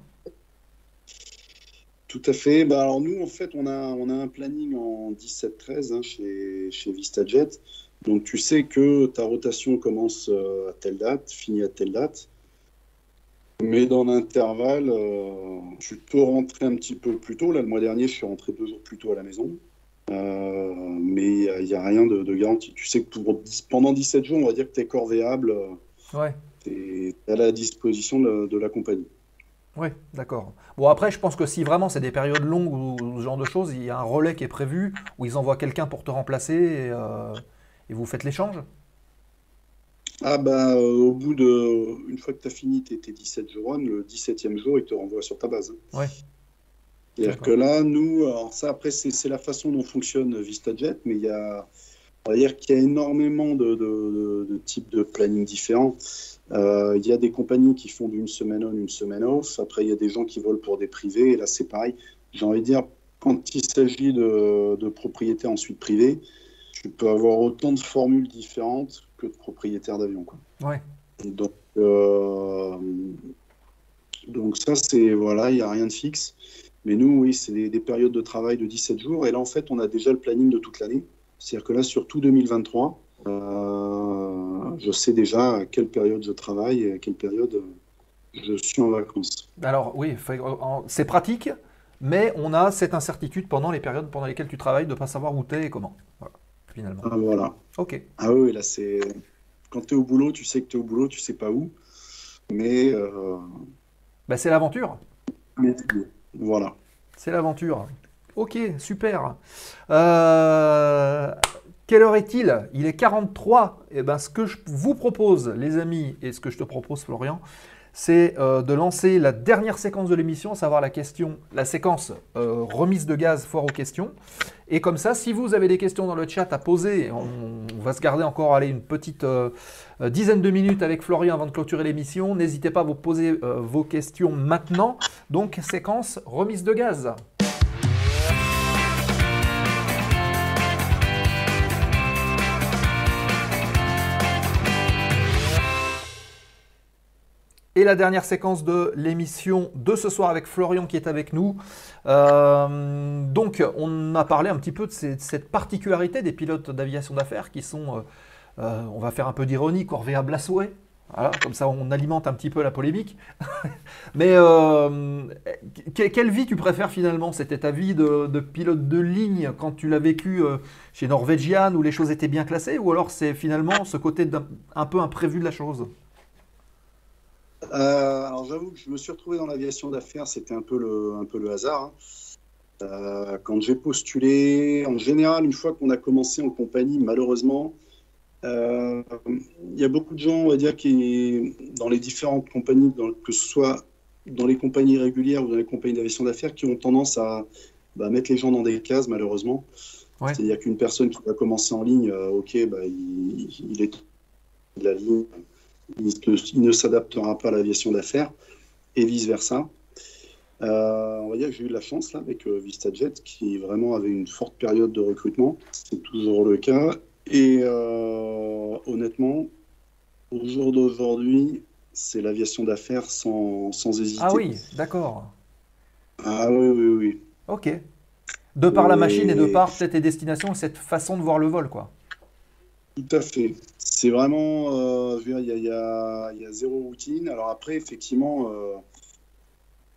Speaker 5: Tout à fait. Bah, alors nous, en fait, on a un planning en 17-13 hein, chez VistaJet. Donc tu sais que ta rotation commence à telle date, finit à telle date. Mais dans l'intervalle, tu peux rentrer un petit peu plus tôt. Là, le mois dernier, je suis rentré 2 jours plus tôt à la maison. Mais il n'y a rien de garanti. Tu sais que pendant 17 jours, on va dire que tu es corvéable.
Speaker 4: Ouais.
Speaker 5: Tu es à la disposition de la compagnie.
Speaker 4: Oui, d'accord. Bon, après, je pense que si vraiment c'est des périodes longues ou ce genre de choses, il y a un relais qui est prévu où ils envoient quelqu'un pour te remplacer et vous faites l'échange.
Speaker 5: Ah bah, une fois que tu as fini tes 17 jours, le 17e jour, il te renvoie sur ta base.
Speaker 4: Ouais,
Speaker 5: C'est-à-dire que
Speaker 4: d'accord.
Speaker 5: là, nous, alors ça après, c'est la façon dont fonctionne VistaJet, mais on va dire qu'il y a énormément de types de planning différents. Il y a des compagnies qui font d'une semaine on, une semaine off. Après, il y a des gens qui volent pour des privés. Et là, c'est pareil. J'ai envie de dire, quand il s'agit de propriétaires ensuite privés, tu peux avoir autant de formules différentes que de propriétaires d'avions, quoi.
Speaker 4: Ouais,
Speaker 5: Donc, euh, donc ça, c'est, voilà, il n'y a rien de fixe. Mais nous, oui, c'est des périodes de travail de 17 jours. Et là, en fait, on a déjà le planning de toute l'année. C'est-à-dire que là, sur tout 2023, je sais déjà à quelle période je travaille et à quelle période je suis en vacances.
Speaker 4: alors oui, c'est pratique, mais on a cette incertitude pendant les périodes pendant lesquelles tu travailles de ne pas savoir où tu es et comment. Voilà, finalement.
Speaker 5: Ah, voilà.
Speaker 4: Ok.
Speaker 5: Ah oui, là, c'est... Quand tu es au boulot, tu sais que tu es au boulot, tu sais pas où. Mais,
Speaker 4: Bah, c'est l'aventure.
Speaker 5: mais voilà.
Speaker 4: C'est l'aventure. Ok, super. Euh, Quelle heure est-il? Il est 43. Et ben, ce que je vous propose, les amis, et ce que je te propose, Florian, c'est de lancer la dernière séquence de l'émission, à savoir la séquence remise de gaz, foire aux questions. Et comme ça, si vous avez des questions dans le chat à poser, on va se garder encore une petite dizaine de minutes avec Florian avant de clôturer l'émission. N'hésitez pas à vous poser vos questions maintenant. Donc, séquence remise de gaz. Et la dernière séquence de l'émission de ce soir avec Florian qui est avec nous. Donc, on a parlé un petit peu de cette particularité des pilotes d'aviation d'affaires qui sont, on va faire un peu d'ironie, corvéables à souhait. Voilà, comme ça, on alimente un petit peu la polémique. Mais quelle vie tu préfères finalement? C'était ta vie de pilote de ligne quand tu l'as vécu chez Norwegian où les choses étaient bien classées? Ou alors c'est finalement ce côté un peu imprévu de la chose?
Speaker 5: Alors j'avoue que je me suis retrouvé dans l'aviation d'affaires, c'était un peu le hasard, hein. Quand j'ai postulé, en général, une fois qu'on a commencé en compagnie, malheureusement, il y a beaucoup de gens, on va dire, qui, dans les différentes compagnies, que ce soit dans les compagnies régulières ou dans les compagnies d'aviation d'affaires, qui ont tendance à mettre les gens dans des cases, malheureusement.
Speaker 4: Ouais.
Speaker 5: C'est-à-dire qu'une personne qui va commencer en ligne, ok, il est de la ligne, il ne s'adaptera pas à l'aviation d'affaires, et vice-versa. On va dire que j'ai eu de la chance là, avec VistaJet, qui vraiment avait une forte période de recrutement. C'est toujours le cas. Et honnêtement, au jour d'aujourd'hui, c'est l'aviation d'affaires sans hésiter.
Speaker 4: Ah oui, d'accord.
Speaker 5: Ah oui, oui, oui.
Speaker 4: Ok. De par la machine et de
Speaker 5: Et
Speaker 4: par peut-être tes destinations et cette façon de voir le vol, quoi.
Speaker 5: tout à fait. C'est vraiment, je veux dire, il y a zéro routine. Alors après, effectivement,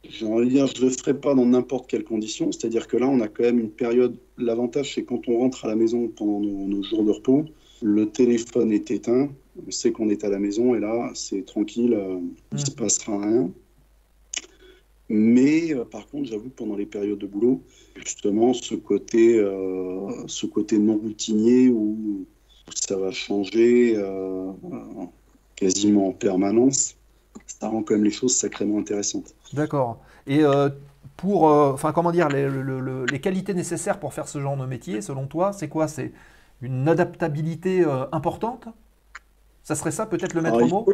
Speaker 5: j'ai envie de dire, je ne le ferai pas dans n'importe quelle condition. C'est-à-dire que là, on a quand même une période. L'avantage, c'est quand on rentre à la maison pendant nos jours de repos, le téléphone est éteint. On sait qu'on est à la maison et là, c'est tranquille, il ne se passera rien. Mais par contre, j'avoue que pendant les périodes de boulot, justement, ce côté non routinier où ça va changer quasiment en permanence, ça rend quand même les choses sacrément intéressantes.
Speaker 4: D'accord. Et enfin, comment dire, les qualités nécessaires pour faire ce genre de métier, selon toi, c'est quoi? C'est une adaptabilité importante? Ça serait ça peut-être le maître mot?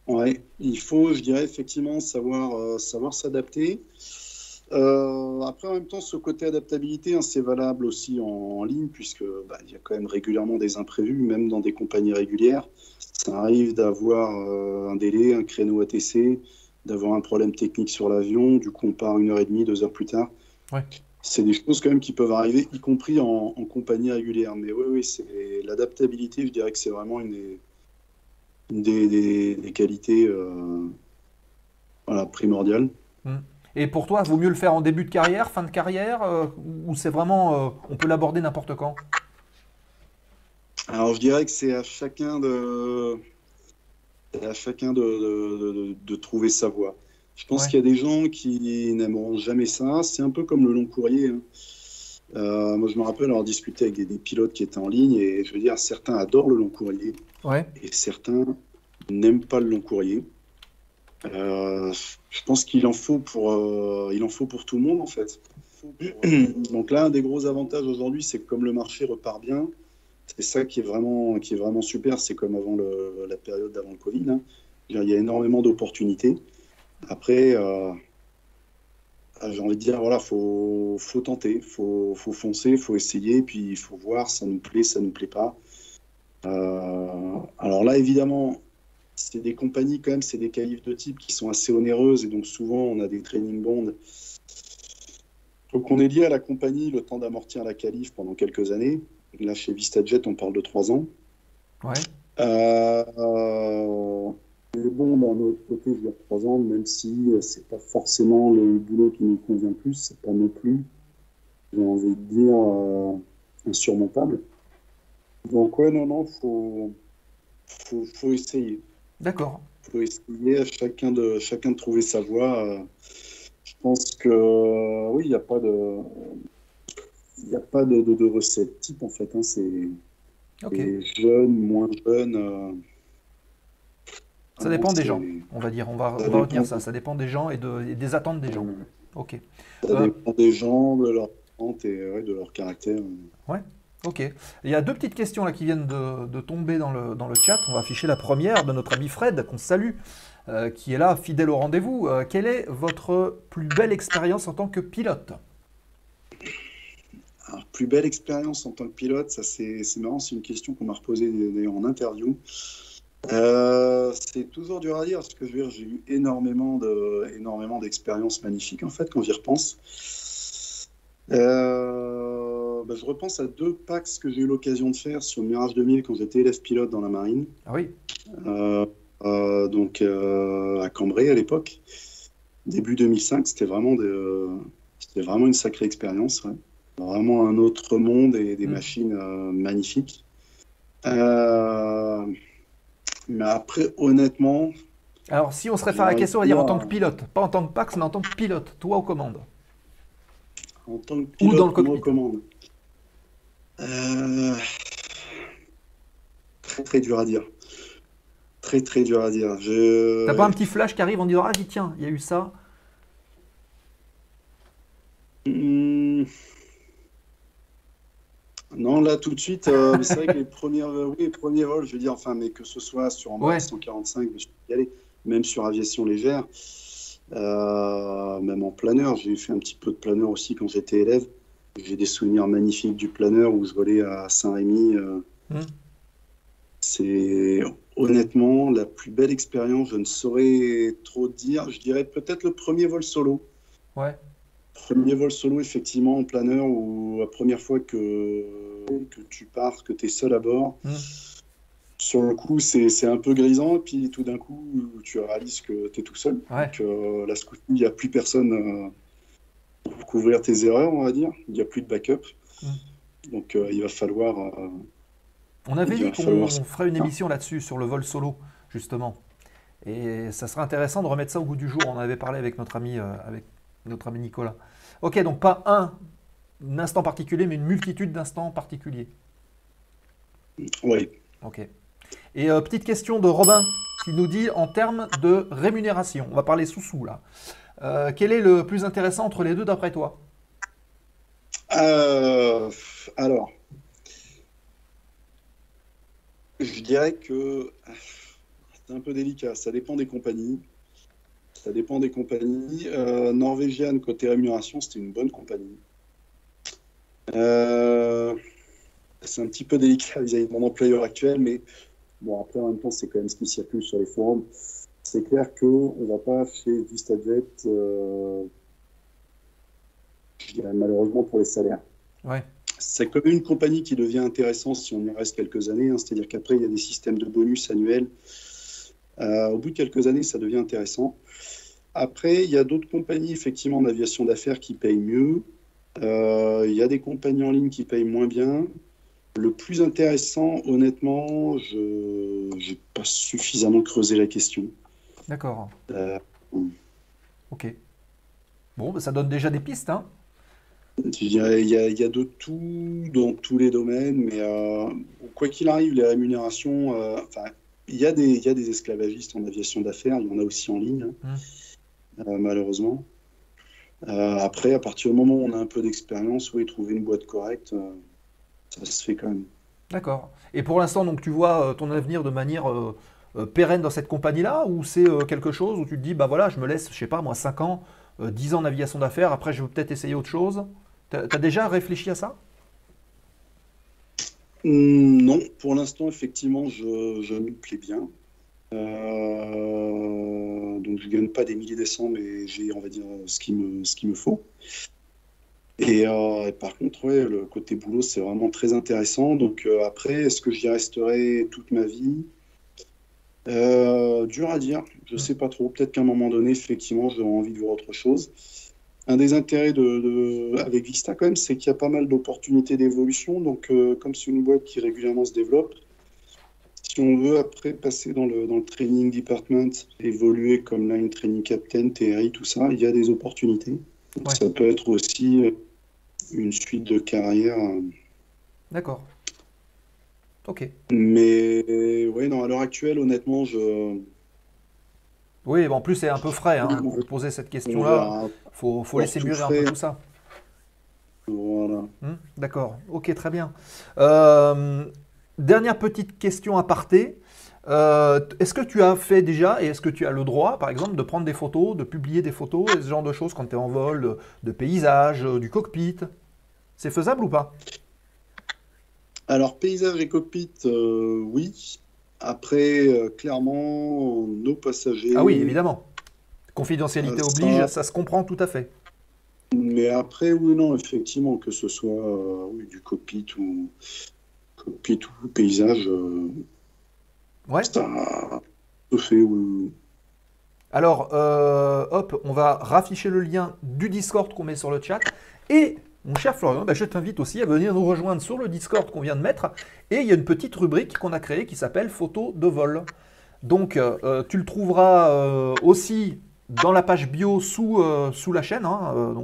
Speaker 5: Ouais, il faut, je dirais, effectivement savoir s'adapter. Après, en même temps, ce côté adaptabilité, hein, c'est valable aussi en ligne, puisque il y a quand même régulièrement des imprévus, même dans des compagnies régulières. Ça arrive d'avoir un délai, un créneau ATC, d'avoir un problème technique sur l'avion, du coup on part 1h30, 2 heures plus tard.
Speaker 4: Ouais.
Speaker 5: C'est des choses quand même qui peuvent arriver, y compris en compagnie régulière. Mais oui, c'est l'adaptabilité, je dirais que c'est vraiment une des qualités primordiales.
Speaker 4: Et pour toi, vaut mieux le faire en début de carrière, fin de carrière, ou c'est vraiment, on peut l'aborder n'importe quand?
Speaker 5: Alors je dirais que c'est à chacun de trouver sa voie. Je pense qu'il y a des gens qui n'aimeront jamais ça. C'est un peu comme le long courrier, hein. Moi, je me rappelle avoir discuté avec des pilotes qui étaient en ligne et je veux dire, certains adorent le long courrier et certains n'aiment pas le long courrier. Je pense qu'il en faut pour tout le monde en fait. Donc là, un des gros avantages aujourd'hui, c'est que comme le marché repart bien, c'est ça qui est vraiment super. C'est comme avant la période d'avant le Covid, hein. Il y a énormément d'opportunités. Après, j'ai envie de dire, voilà, faut tenter, faut foncer, faut essayer, puis il faut voir, ça nous plaît, ça nous plaît pas. Alors là, évidemment, c'est des compagnies quand même, c'est des qualifs de type qui sont assez onéreuses et donc souvent on a des training bonds. Donc on est lié à la compagnie le temps d'amortir la qualif pendant quelques années. Là, chez VistaJet, on parle de 3 ans.
Speaker 4: Ouais.
Speaker 5: Mais bon, d'un autre côté, je veux dire 3 ans, même si c'est pas forcément le boulot qui nous convient plus, c'est pas non plus, j'ai envie de dire, insurmontable. Donc ouais, non, faut essayer.
Speaker 4: D'accord.
Speaker 5: Faut essayer à chacun de trouver sa voie. Je pense que oui, il n'y a pas de recette type en fait, hein. C'est jeune, moins jeune.
Speaker 4: Ça dépend des gens, on va dire. On va retenir ça. Ça dépend des gens et des attentes des gens. Ok.
Speaker 5: Ça dépend des gens, de leur attente et de leur caractère.
Speaker 4: Ouais. Ok. Il y a 2 petites questions là qui viennent de tomber dans le chat. On va afficher la première de notre ami Fred, qu'on salue, qui est là, fidèle au rendez-vous. Quelle est votre plus belle expérience en tant que pilote?
Speaker 5: Alors, plus belle expérience en tant que pilote, ça c'est marrant, c'est une question qu'on m'a reposée d'ailleurs en interview. C'est toujours dur à dire parce que je veux dire, j'ai eu énormément d'expériences magnifiques en fait quand j'y repense. Je repense à 2 PAX que j'ai eu l'occasion de faire sur le Mirage 2000 quand j'étais élève pilote dans la marine.
Speaker 4: Ah oui.
Speaker 5: Donc à Cambrai à l'époque, début 2005, c'était vraiment une sacrée expérience, ouais. Vraiment un autre monde et des machines magnifiques. Mais après, honnêtement...
Speaker 4: Alors, si on se réfère à la question, on va dire en tant que pilote. Pas en tant que PAX, mais en tant que pilote. Toi aux commandes.
Speaker 5: En tant que pilote,
Speaker 4: ou dans le cockpit.
Speaker 5: aux commandes. Très, très dur à dire. Très, très dur à dire.
Speaker 4: T'as pas un petit flash qui arrive en disant « Ah, tiens, il y a eu ça ».
Speaker 5: Non, là tout de suite, c'est vrai que les premiers vols, je veux dire, enfin, mais que ce soit sur Embraer 145, je suis y aller, même sur aviation légère, même en planeur, j'ai fait un petit peu de planeur aussi quand j'étais élève. J'ai des souvenirs magnifiques du planeur où je volais à Saint-Rémy. C'est honnêtement la plus belle expérience, je ne saurais trop dire. Je dirais peut-être le premier vol solo.
Speaker 4: Ouais.
Speaker 5: Premier vol solo, effectivement, en planeur, où la première fois que tu pars, que tu es seul à bord, sur le coup, c'est un peu grisant, et puis tout d'un coup, tu réalises que tu es tout seul.
Speaker 4: Ouais.
Speaker 5: Donc là, ce coup-ci, il n'y a plus personne pour couvrir tes erreurs, on va dire. Il n'y a plus de backup. Donc il va falloir
Speaker 4: On avait
Speaker 5: Il va
Speaker 4: dit qu'on
Speaker 5: falloir-
Speaker 4: ferait une émission là-dessus, sur le vol solo, justement. Et ça serait intéressant de remettre ça au goût du jour. On en avait parlé avec notre ami Nicolas. Ok, donc pas un instant particulier, mais une multitude d'instants particuliers.
Speaker 5: Oui.
Speaker 4: Ok. Et petite question de Robin qui nous dit en termes de rémunération, on va parler sous-sous là. Quel est le plus intéressant entre les deux d'après toi?
Speaker 5: Alors, je dirais que c'est un peu délicat. Ça dépend des compagnies. Ça dépend des compagnies. Norvégienne, côté rémunération, c'était une bonne compagnie. C'est un petit peu délicat vis-à-vis de mon employeur actuel, mais bon, après, en même temps, c'est quand même ce qui circule sur les forums. C'est clair qu'on ne va pas chez VistaJet, je dirais malheureusement pour les salaires.
Speaker 4: Ouais.
Speaker 5: C'est comme une compagnie qui devient intéressante si on y reste quelques années. Hein. C'est-à-dire qu'après, il y a des systèmes de bonus annuels. Au bout de quelques années, ça devient intéressant. Après, il y a d'autres compagnies, effectivement, en aviation d'affaires qui payent mieux. Il y a des compagnies en ligne qui payent moins bien. Le plus intéressant, honnêtement, je n'ai pas suffisamment creusé la question.
Speaker 4: D'accord.
Speaker 5: Euh,
Speaker 4: Ok. Bon, bah, ça donne déjà des pistes, hein.
Speaker 5: Je dirais, il y a de tout dans tous les domaines, mais quoi qu'il arrive, les rémunérations, enfin, il y a des esclavagistes en aviation d'affaires, il y en a aussi en ligne, hein, malheureusement. Après, à partir du moment où on a un peu d'expérience, oui, trouver une boîte correcte, ça se fait quand même.
Speaker 4: D'accord. Et pour l'instant, donc, tu vois ton avenir de manière pérenne dans cette compagnie-là, ou c'est quelque chose où tu te dis, bah voilà, je me laisse, je sais pas, moi, 5 ans, 10 ans d'aviation d'affaires, après je veux peut-être essayer autre chose. T'as déjà réfléchi à ça?
Speaker 5: Non, pour l'instant, effectivement, je me plais bien. Donc, je ne gagne pas des milliers des cents, mais j'ai, on va dire, ce qu'il me faut. Et par contre, ouais, le côté boulot, c'est vraiment très intéressant. Donc, après, est-ce que j'y resterai toute ma vie? Dur à dire, je ne sais pas trop. Peut-être qu'à un moment donné, effectivement, j'aurai envie de voir autre chose. Un des intérêts avec Vista, quand même, c'est qu'il y a pas mal d'opportunités d'évolution. Donc, comme c'est une boîte qui régulièrement se développe, si on veut après passer dans le training department, évoluer comme line training captain, TRI, tout ça, il y a des opportunités. Donc,
Speaker 4: Ouais.
Speaker 5: ça peut être aussi une suite de carrière.
Speaker 4: D'accord. Ok.
Speaker 5: Mais ouais, non, à l'heure actuelle, honnêtement,
Speaker 4: Oui, bon, en plus, c'est un peu frais, hein,
Speaker 5: on
Speaker 4: pour poser cette
Speaker 5: on
Speaker 4: question-là.
Speaker 5: verra.
Speaker 4: Faut
Speaker 5: Pour
Speaker 4: laisser
Speaker 5: tout
Speaker 4: mûrir un peu
Speaker 5: frais,
Speaker 4: tout ça.
Speaker 5: voilà.
Speaker 4: D'accord. Ok, très bien. Dernière petite question aparté. Est-ce que tu as fait déjà, et est-ce que tu as le droit, par exemple, de prendre des photos, de publier des photos, et ce genre de choses quand tu es en vol, de paysages, du cockpit? C'est faisable ou pas?
Speaker 5: Alors, paysage et cockpit, oui. Après, clairement, nos passagers.
Speaker 4: Ah oui, évidemment. Confidentialité oblige, ça se comprend tout à fait.
Speaker 5: Mais après, oui, non, effectivement, que ce soit oui, du cockpit ou paysage,
Speaker 4: Ouais.
Speaker 5: ça se fait, oui.
Speaker 4: Alors, hop, on va rafficher le lien du Discord qu'on met sur le chat. Et, mon cher Florian, bah, je t'invite aussi à venir nous rejoindre sur le Discord qu'on vient de mettre. Et il y a une petite rubrique qu'on a créée qui s'appelle Photos de vol. Donc, tu le trouveras aussi dans la page bio sous la chaîne. Hein,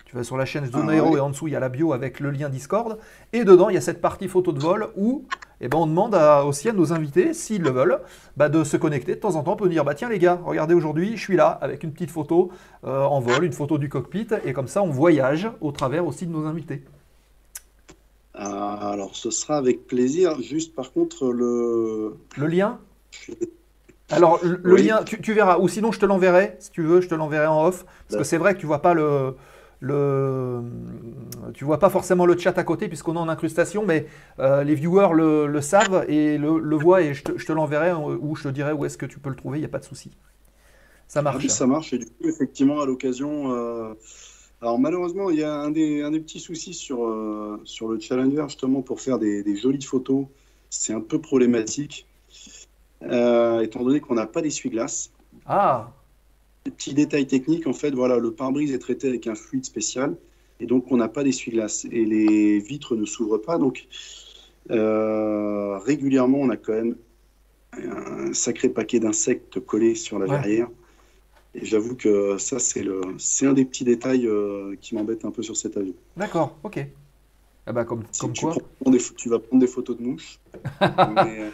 Speaker 4: tu vas sur la chaîne Zone Aero et en dessous, il y a la bio avec le lien Discord. Et dedans, il y a cette partie photo de vol où on demande aussi à nos invités, s'ils le veulent, de se connecter de temps en temps. On peut dire, tiens les gars, regardez aujourd'hui, je suis là avec une petite photo en vol, une photo du cockpit. Et comme ça, on voyage au travers aussi de nos invités.
Speaker 5: Alors, ce sera avec plaisir. Juste, par contre,
Speaker 4: Le lien? Alors, le
Speaker 5: Oui.
Speaker 4: lien, tu verras. Ou sinon, je te l'enverrai. Si tu veux, je te l'enverrai en off. Parce que c'est vrai que tu vois pas tu vois pas forcément le chat à côté puisqu'on est en incrustation, mais les viewers le savent et le voient et je te l'enverrai ou je te dirai où est-ce que tu peux le trouver, il n'y a pas de souci. Ça marche.
Speaker 5: Oui, ça marche. Et du coup, effectivement, à l'occasion, alors malheureusement, il y a un des petits soucis sur le Challenger, justement, pour faire des jolies photos. C'est un peu problématique, étant donné qu'on n'a pas d'essuie-glace.
Speaker 4: Ah,
Speaker 5: Petit détail technique, en fait, voilà, le pare-brise est traité avec un fluide spécial et donc on n'a pas d'essuie-glace et les vitres ne s'ouvrent pas. Donc, Régulièrement, on a quand même un sacré paquet d'insectes collés sur la verrière. Et j'avoue que ça, c'est un des petits détails qui m'embête un peu sur cet avion.
Speaker 4: D'accord, ok. Ah bah, comme quoi.
Speaker 5: Tu vas prendre des photos de mouches. Mais,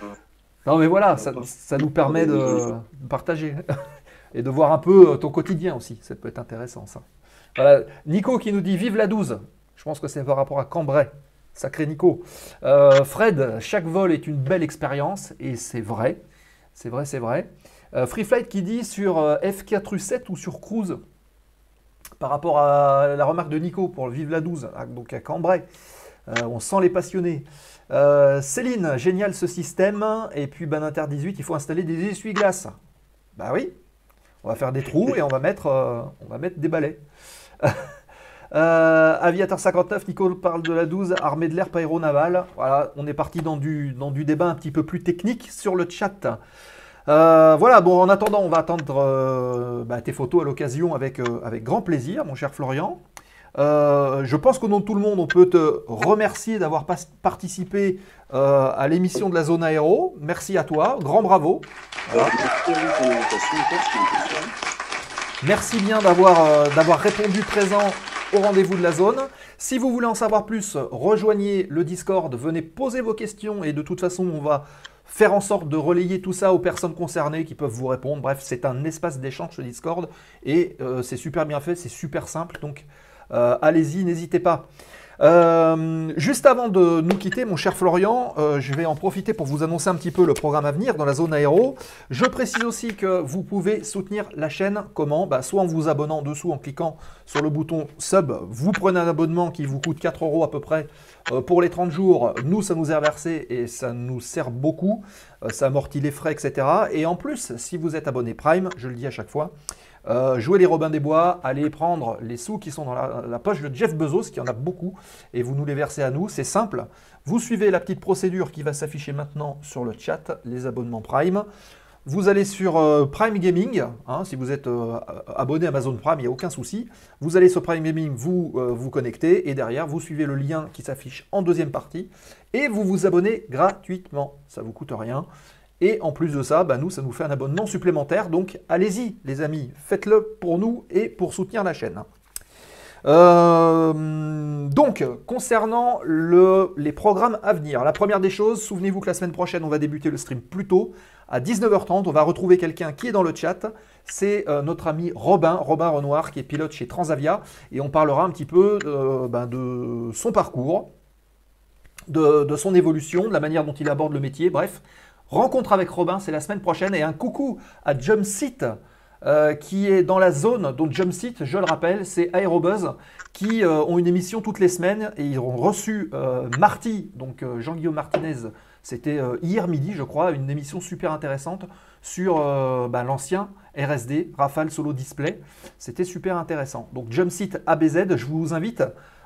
Speaker 4: non, mais voilà, ça nous permet de partager et de voir un peu ton quotidien aussi. Ça peut être intéressant, ça. Voilà. Nico qui nous dit « Vive la 12 ». Je pense que c'est par rapport à Cambrai. Sacré Nico. Fred, chaque vol est une belle expérience. Et c'est vrai. C'est vrai, c'est vrai. Free Flight qui dit sur F4U7 ou sur Cruise, par rapport à la remarque de Nico pour le Vive la 12, donc à Cambrai. On sent les passionnés. Céline, génial ce système. Et puis Banninter 18, il faut installer des essuie-glaces. Bah oui, on va faire des trous et on va mettre des balais. Aviateur 59, Nico parle de la 12, armée de l'air, pas aéronavale. Voilà, on est parti dans du débat un petit peu plus technique sur le chat. Voilà, bon, en attendant, on va attendre tes photos à l'occasion avec grand plaisir, mon cher Florian. Je pense qu'au nom de tout le monde, on peut te remercier d'avoir participé à l'émission de la zone aéro. Merci à toi, grand bravo. Voilà. Merci bien d'avoir répondu présent au rendez-vous de la zone. Si vous voulez en savoir plus, rejoignez le Discord, venez poser vos questions et de toute façon, on va faire en sorte de relayer tout ça aux personnes concernées qui peuvent vous répondre. Bref, c'est un espace d'échange ce Discord et c'est super bien fait, c'est super simple, donc allez-y, n'hésitez pas. Juste avant de nous quitter, mon cher Florian, je vais en profiter pour vous annoncer un petit peu le programme à venir dans la zone aéro. Je précise aussi que vous pouvez soutenir la chaîne. Comment ? Soit en vous abonnant en dessous, en cliquant sur le bouton sub. Vous prenez un abonnement qui vous coûte 4 € à peu près pour les 30 jours. Nous, ça nous est reversé et ça nous sert beaucoup. Ça amortit les frais, etc. Et en plus, si vous êtes abonné Prime, je le dis à chaque fois, jouez les Robins des Bois, allez prendre les sous qui sont dans la poche de Jeff Bezos, qui en a beaucoup, et vous nous les versez à nous. C'est simple. Vous suivez la petite procédure qui va s'afficher maintenant sur le chat, les abonnements Prime. Vous allez sur Prime Gaming, si vous êtes abonné à Amazon Prime, il n'y a aucun souci. Vous allez sur Prime Gaming, vous vous connectez, et derrière, vous suivez le lien qui s'affiche en deuxième partie, et vous vous abonnez gratuitement. Ça ne vous coûte rien. Et en plus de ça, nous, ça nous fait un abonnement supplémentaire. Donc, allez-y, les amis, faites-le pour nous et pour soutenir la chaîne. Donc, concernant les programmes à venir, la première des choses, souvenez-vous que la semaine prochaine, on va débuter le stream plus tôt, à 19h30. On va retrouver quelqu'un qui est dans le chat. C'est notre ami Robin Renoir, qui est pilote chez Transavia. Et on parlera un petit peu de son parcours, de son évolution, de la manière dont il aborde le métier, bref. Rencontre avec Robin, c'est la semaine prochaine. Et un coucou à Jumpseat qui est dans la zone. Donc Jumpseat, je le rappelle, c'est Aérobuzz qui ont une émission toutes les semaines. Et ils ont reçu Marty, donc Jean-Guillaume Martinez. C'était hier midi, je crois, une émission super intéressante sur l'ancien RSD, Rafale Solo Display. C'était super intéressant. Donc Jumpseat ABZ, je vous invite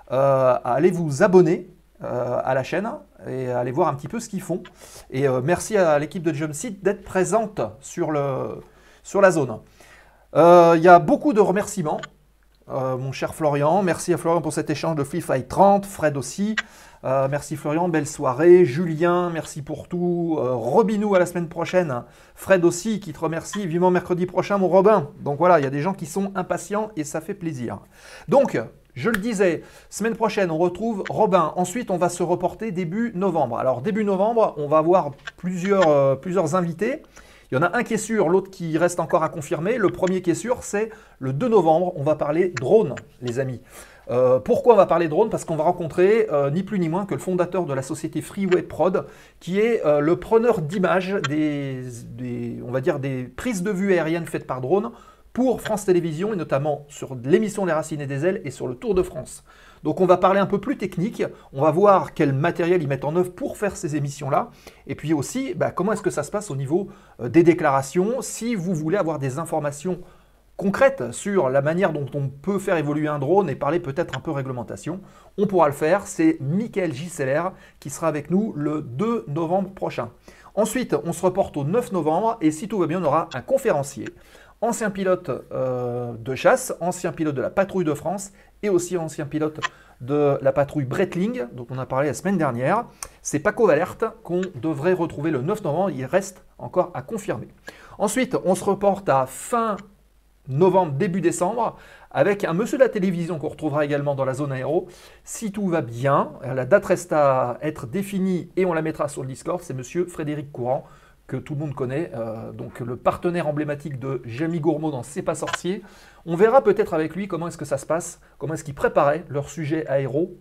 Speaker 4: à aller vous abonner à la chaîne et aller voir un petit peu ce qu'ils font. Et merci à l'équipe de Jumpseat d'être présente sur la zone. Il y a beaucoup de remerciements, mon cher Florian. Merci à Florian pour cet échange de Free Flight 30, Fred aussi. Merci Florian, belle soirée. Julien, merci pour tout. Robinou à la semaine prochaine. Fred aussi qui te remercie. Vivement mercredi prochain, mon Robin. Donc voilà, il y a des gens qui sont impatients et ça fait plaisir. Donc, je le disais, semaine prochaine, on retrouve Robin. Ensuite, on va se reporter début novembre. Alors, début novembre, on va avoir plusieurs invités. Il y en a un qui est sûr, l'autre qui reste encore à confirmer. Le premier qui est sûr, c'est le 2 novembre. On va parler drone, les amis. Pourquoi on va parler drone? Parce qu'on va rencontrer ni plus ni moins que le fondateur de la société Freeway Prod, qui est le preneur d'images on va dire des prises de vue aériennes faites par drone pour France Télévisions, et notamment sur l'émission Les Racines et des Ailes et sur le Tour de France. Donc on va parler un peu plus technique, on va voir quel matériel ils mettent en œuvre pour faire ces émissions-là, et puis aussi comment est-ce que ça se passe au niveau des déclarations, si vous voulez avoir des informations concrètes sur la manière dont on peut faire évoluer un drone et parler peut-être un peu réglementation, on pourra le faire. C'est Michael Gisseler qui sera avec nous le 2 novembre prochain. Ensuite, on se reporte au 9 novembre et si tout va bien, on aura un conférencier, ancien pilote de chasse, ancien pilote de la Patrouille de France et aussi ancien pilote de la patrouille Breitling, dont on a parlé la semaine dernière. C'est Paco Valert qu'on devrait retrouver le 9 novembre, il reste encore à confirmer. Ensuite, on se reporte à fin novembre, début décembre, avec un monsieur de la télévision qu'on retrouvera également dans la zone aéro. Si tout va bien, la date reste à être définie et on la mettra sur le Discord, c'est monsieur Frédéric Courant, que tout le monde connaît, donc le partenaire emblématique de Jamie Gourmaud dans C'est pas sorcier. On verra peut-être avec lui comment est-ce que ça se passe, comment est-ce qu'ils préparaient leur sujet aéro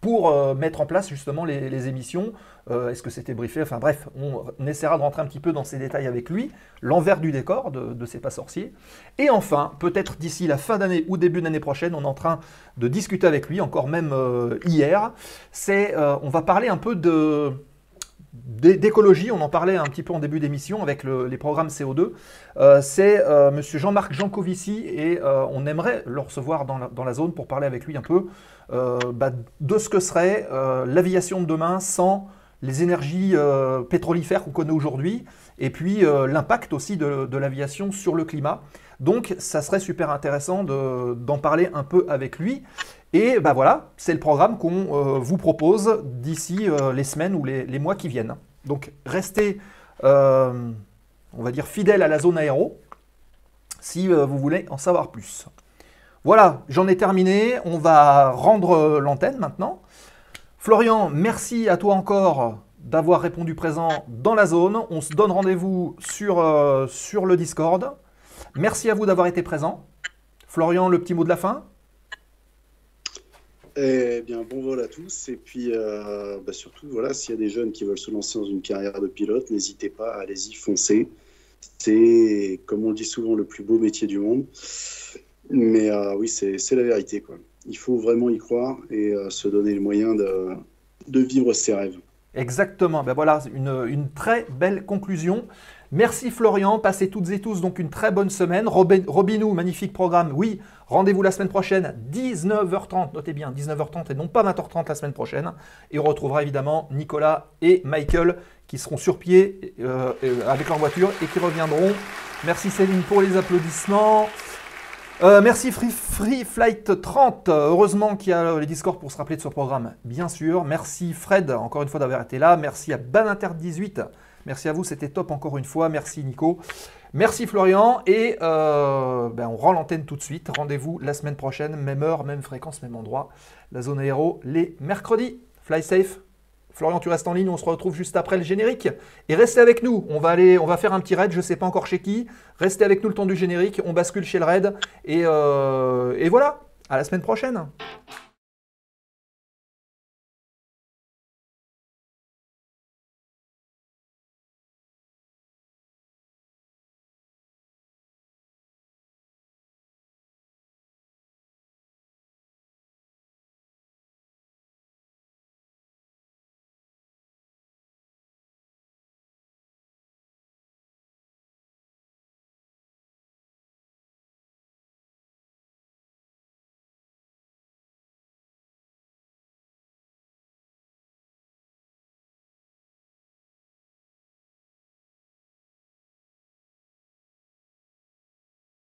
Speaker 4: pour mettre en place justement les émissions. Est-ce que c'était briefé? Enfin bref, on essaiera de rentrer un petit peu dans ces détails avec lui, l'envers du décor de C'est pas sorcier. Et enfin, peut-être d'ici la fin d'année ou début d'année prochaine, on est en train de discuter avec lui, encore même hier. On va parler un peu d'écologie, on en parlait un petit peu en début d'émission avec les programmes CO2. C'est monsieur Jean-Marc Jancovici et on aimerait le recevoir dans la zone pour parler avec lui un peu de ce que serait l'aviation de demain sans les énergies pétrolifères qu'on connaît aujourd'hui et puis l'impact aussi de l'aviation sur le climat. Donc ça serait super intéressant d'en parler un peu avec lui. Et ben voilà, c'est le programme qu'on vous propose d'ici les semaines ou les mois qui viennent. Donc restez, on va dire, fidèles à la zone aéro si vous voulez en savoir plus. Voilà, j'en ai terminé. On va rendre l'antenne maintenant. Florian, merci à toi encore d'avoir répondu présent dans la zone. On se donne rendez-vous sur le Discord. Merci à vous d'avoir été présent. Florian, le petit mot de la fin?
Speaker 5: Eh bien, bon vol à tous. Et puis, surtout, voilà, s'il y a des jeunes qui veulent se lancer dans une carrière de pilote, n'hésitez pas, allez-y, foncez. C'est, comme on le dit souvent, le plus beau métier du monde. Mais oui, c'est la vérité, quoi. Il faut vraiment y croire et se donner les moyens de vivre ses rêves.
Speaker 4: Exactement. Ben voilà, une très belle conclusion. Merci Florian, passez toutes et tous donc une très bonne semaine. Robinou, magnifique programme. Oui, rendez-vous la semaine prochaine, 19h30, notez bien, 19h30 et non pas 20h30 la semaine prochaine. Et on retrouvera évidemment Nicolas et Michael qui seront sur pied avec leur voiture et qui reviendront. Merci Céline pour les applaudissements. Merci Free Flight 30, heureusement qu'il y a les Discord pour se rappeler de ce programme, bien sûr. Merci Fred, encore une fois d'avoir été là. Merci à Baninter18, merci à vous, c'était top encore une fois. Merci Nico, merci Florian. Et on rend l'antenne tout de suite. Rendez-vous la semaine prochaine, même heure, même fréquence, même endroit. La zone aéro, les mercredis. Fly safe. Florian, tu restes en ligne, on se retrouve juste après le générique. Et restez avec nous, on va faire un petit raid, je ne sais pas encore chez qui. Restez avec nous le temps du générique, on bascule chez le raid. Et voilà, à la semaine prochaine.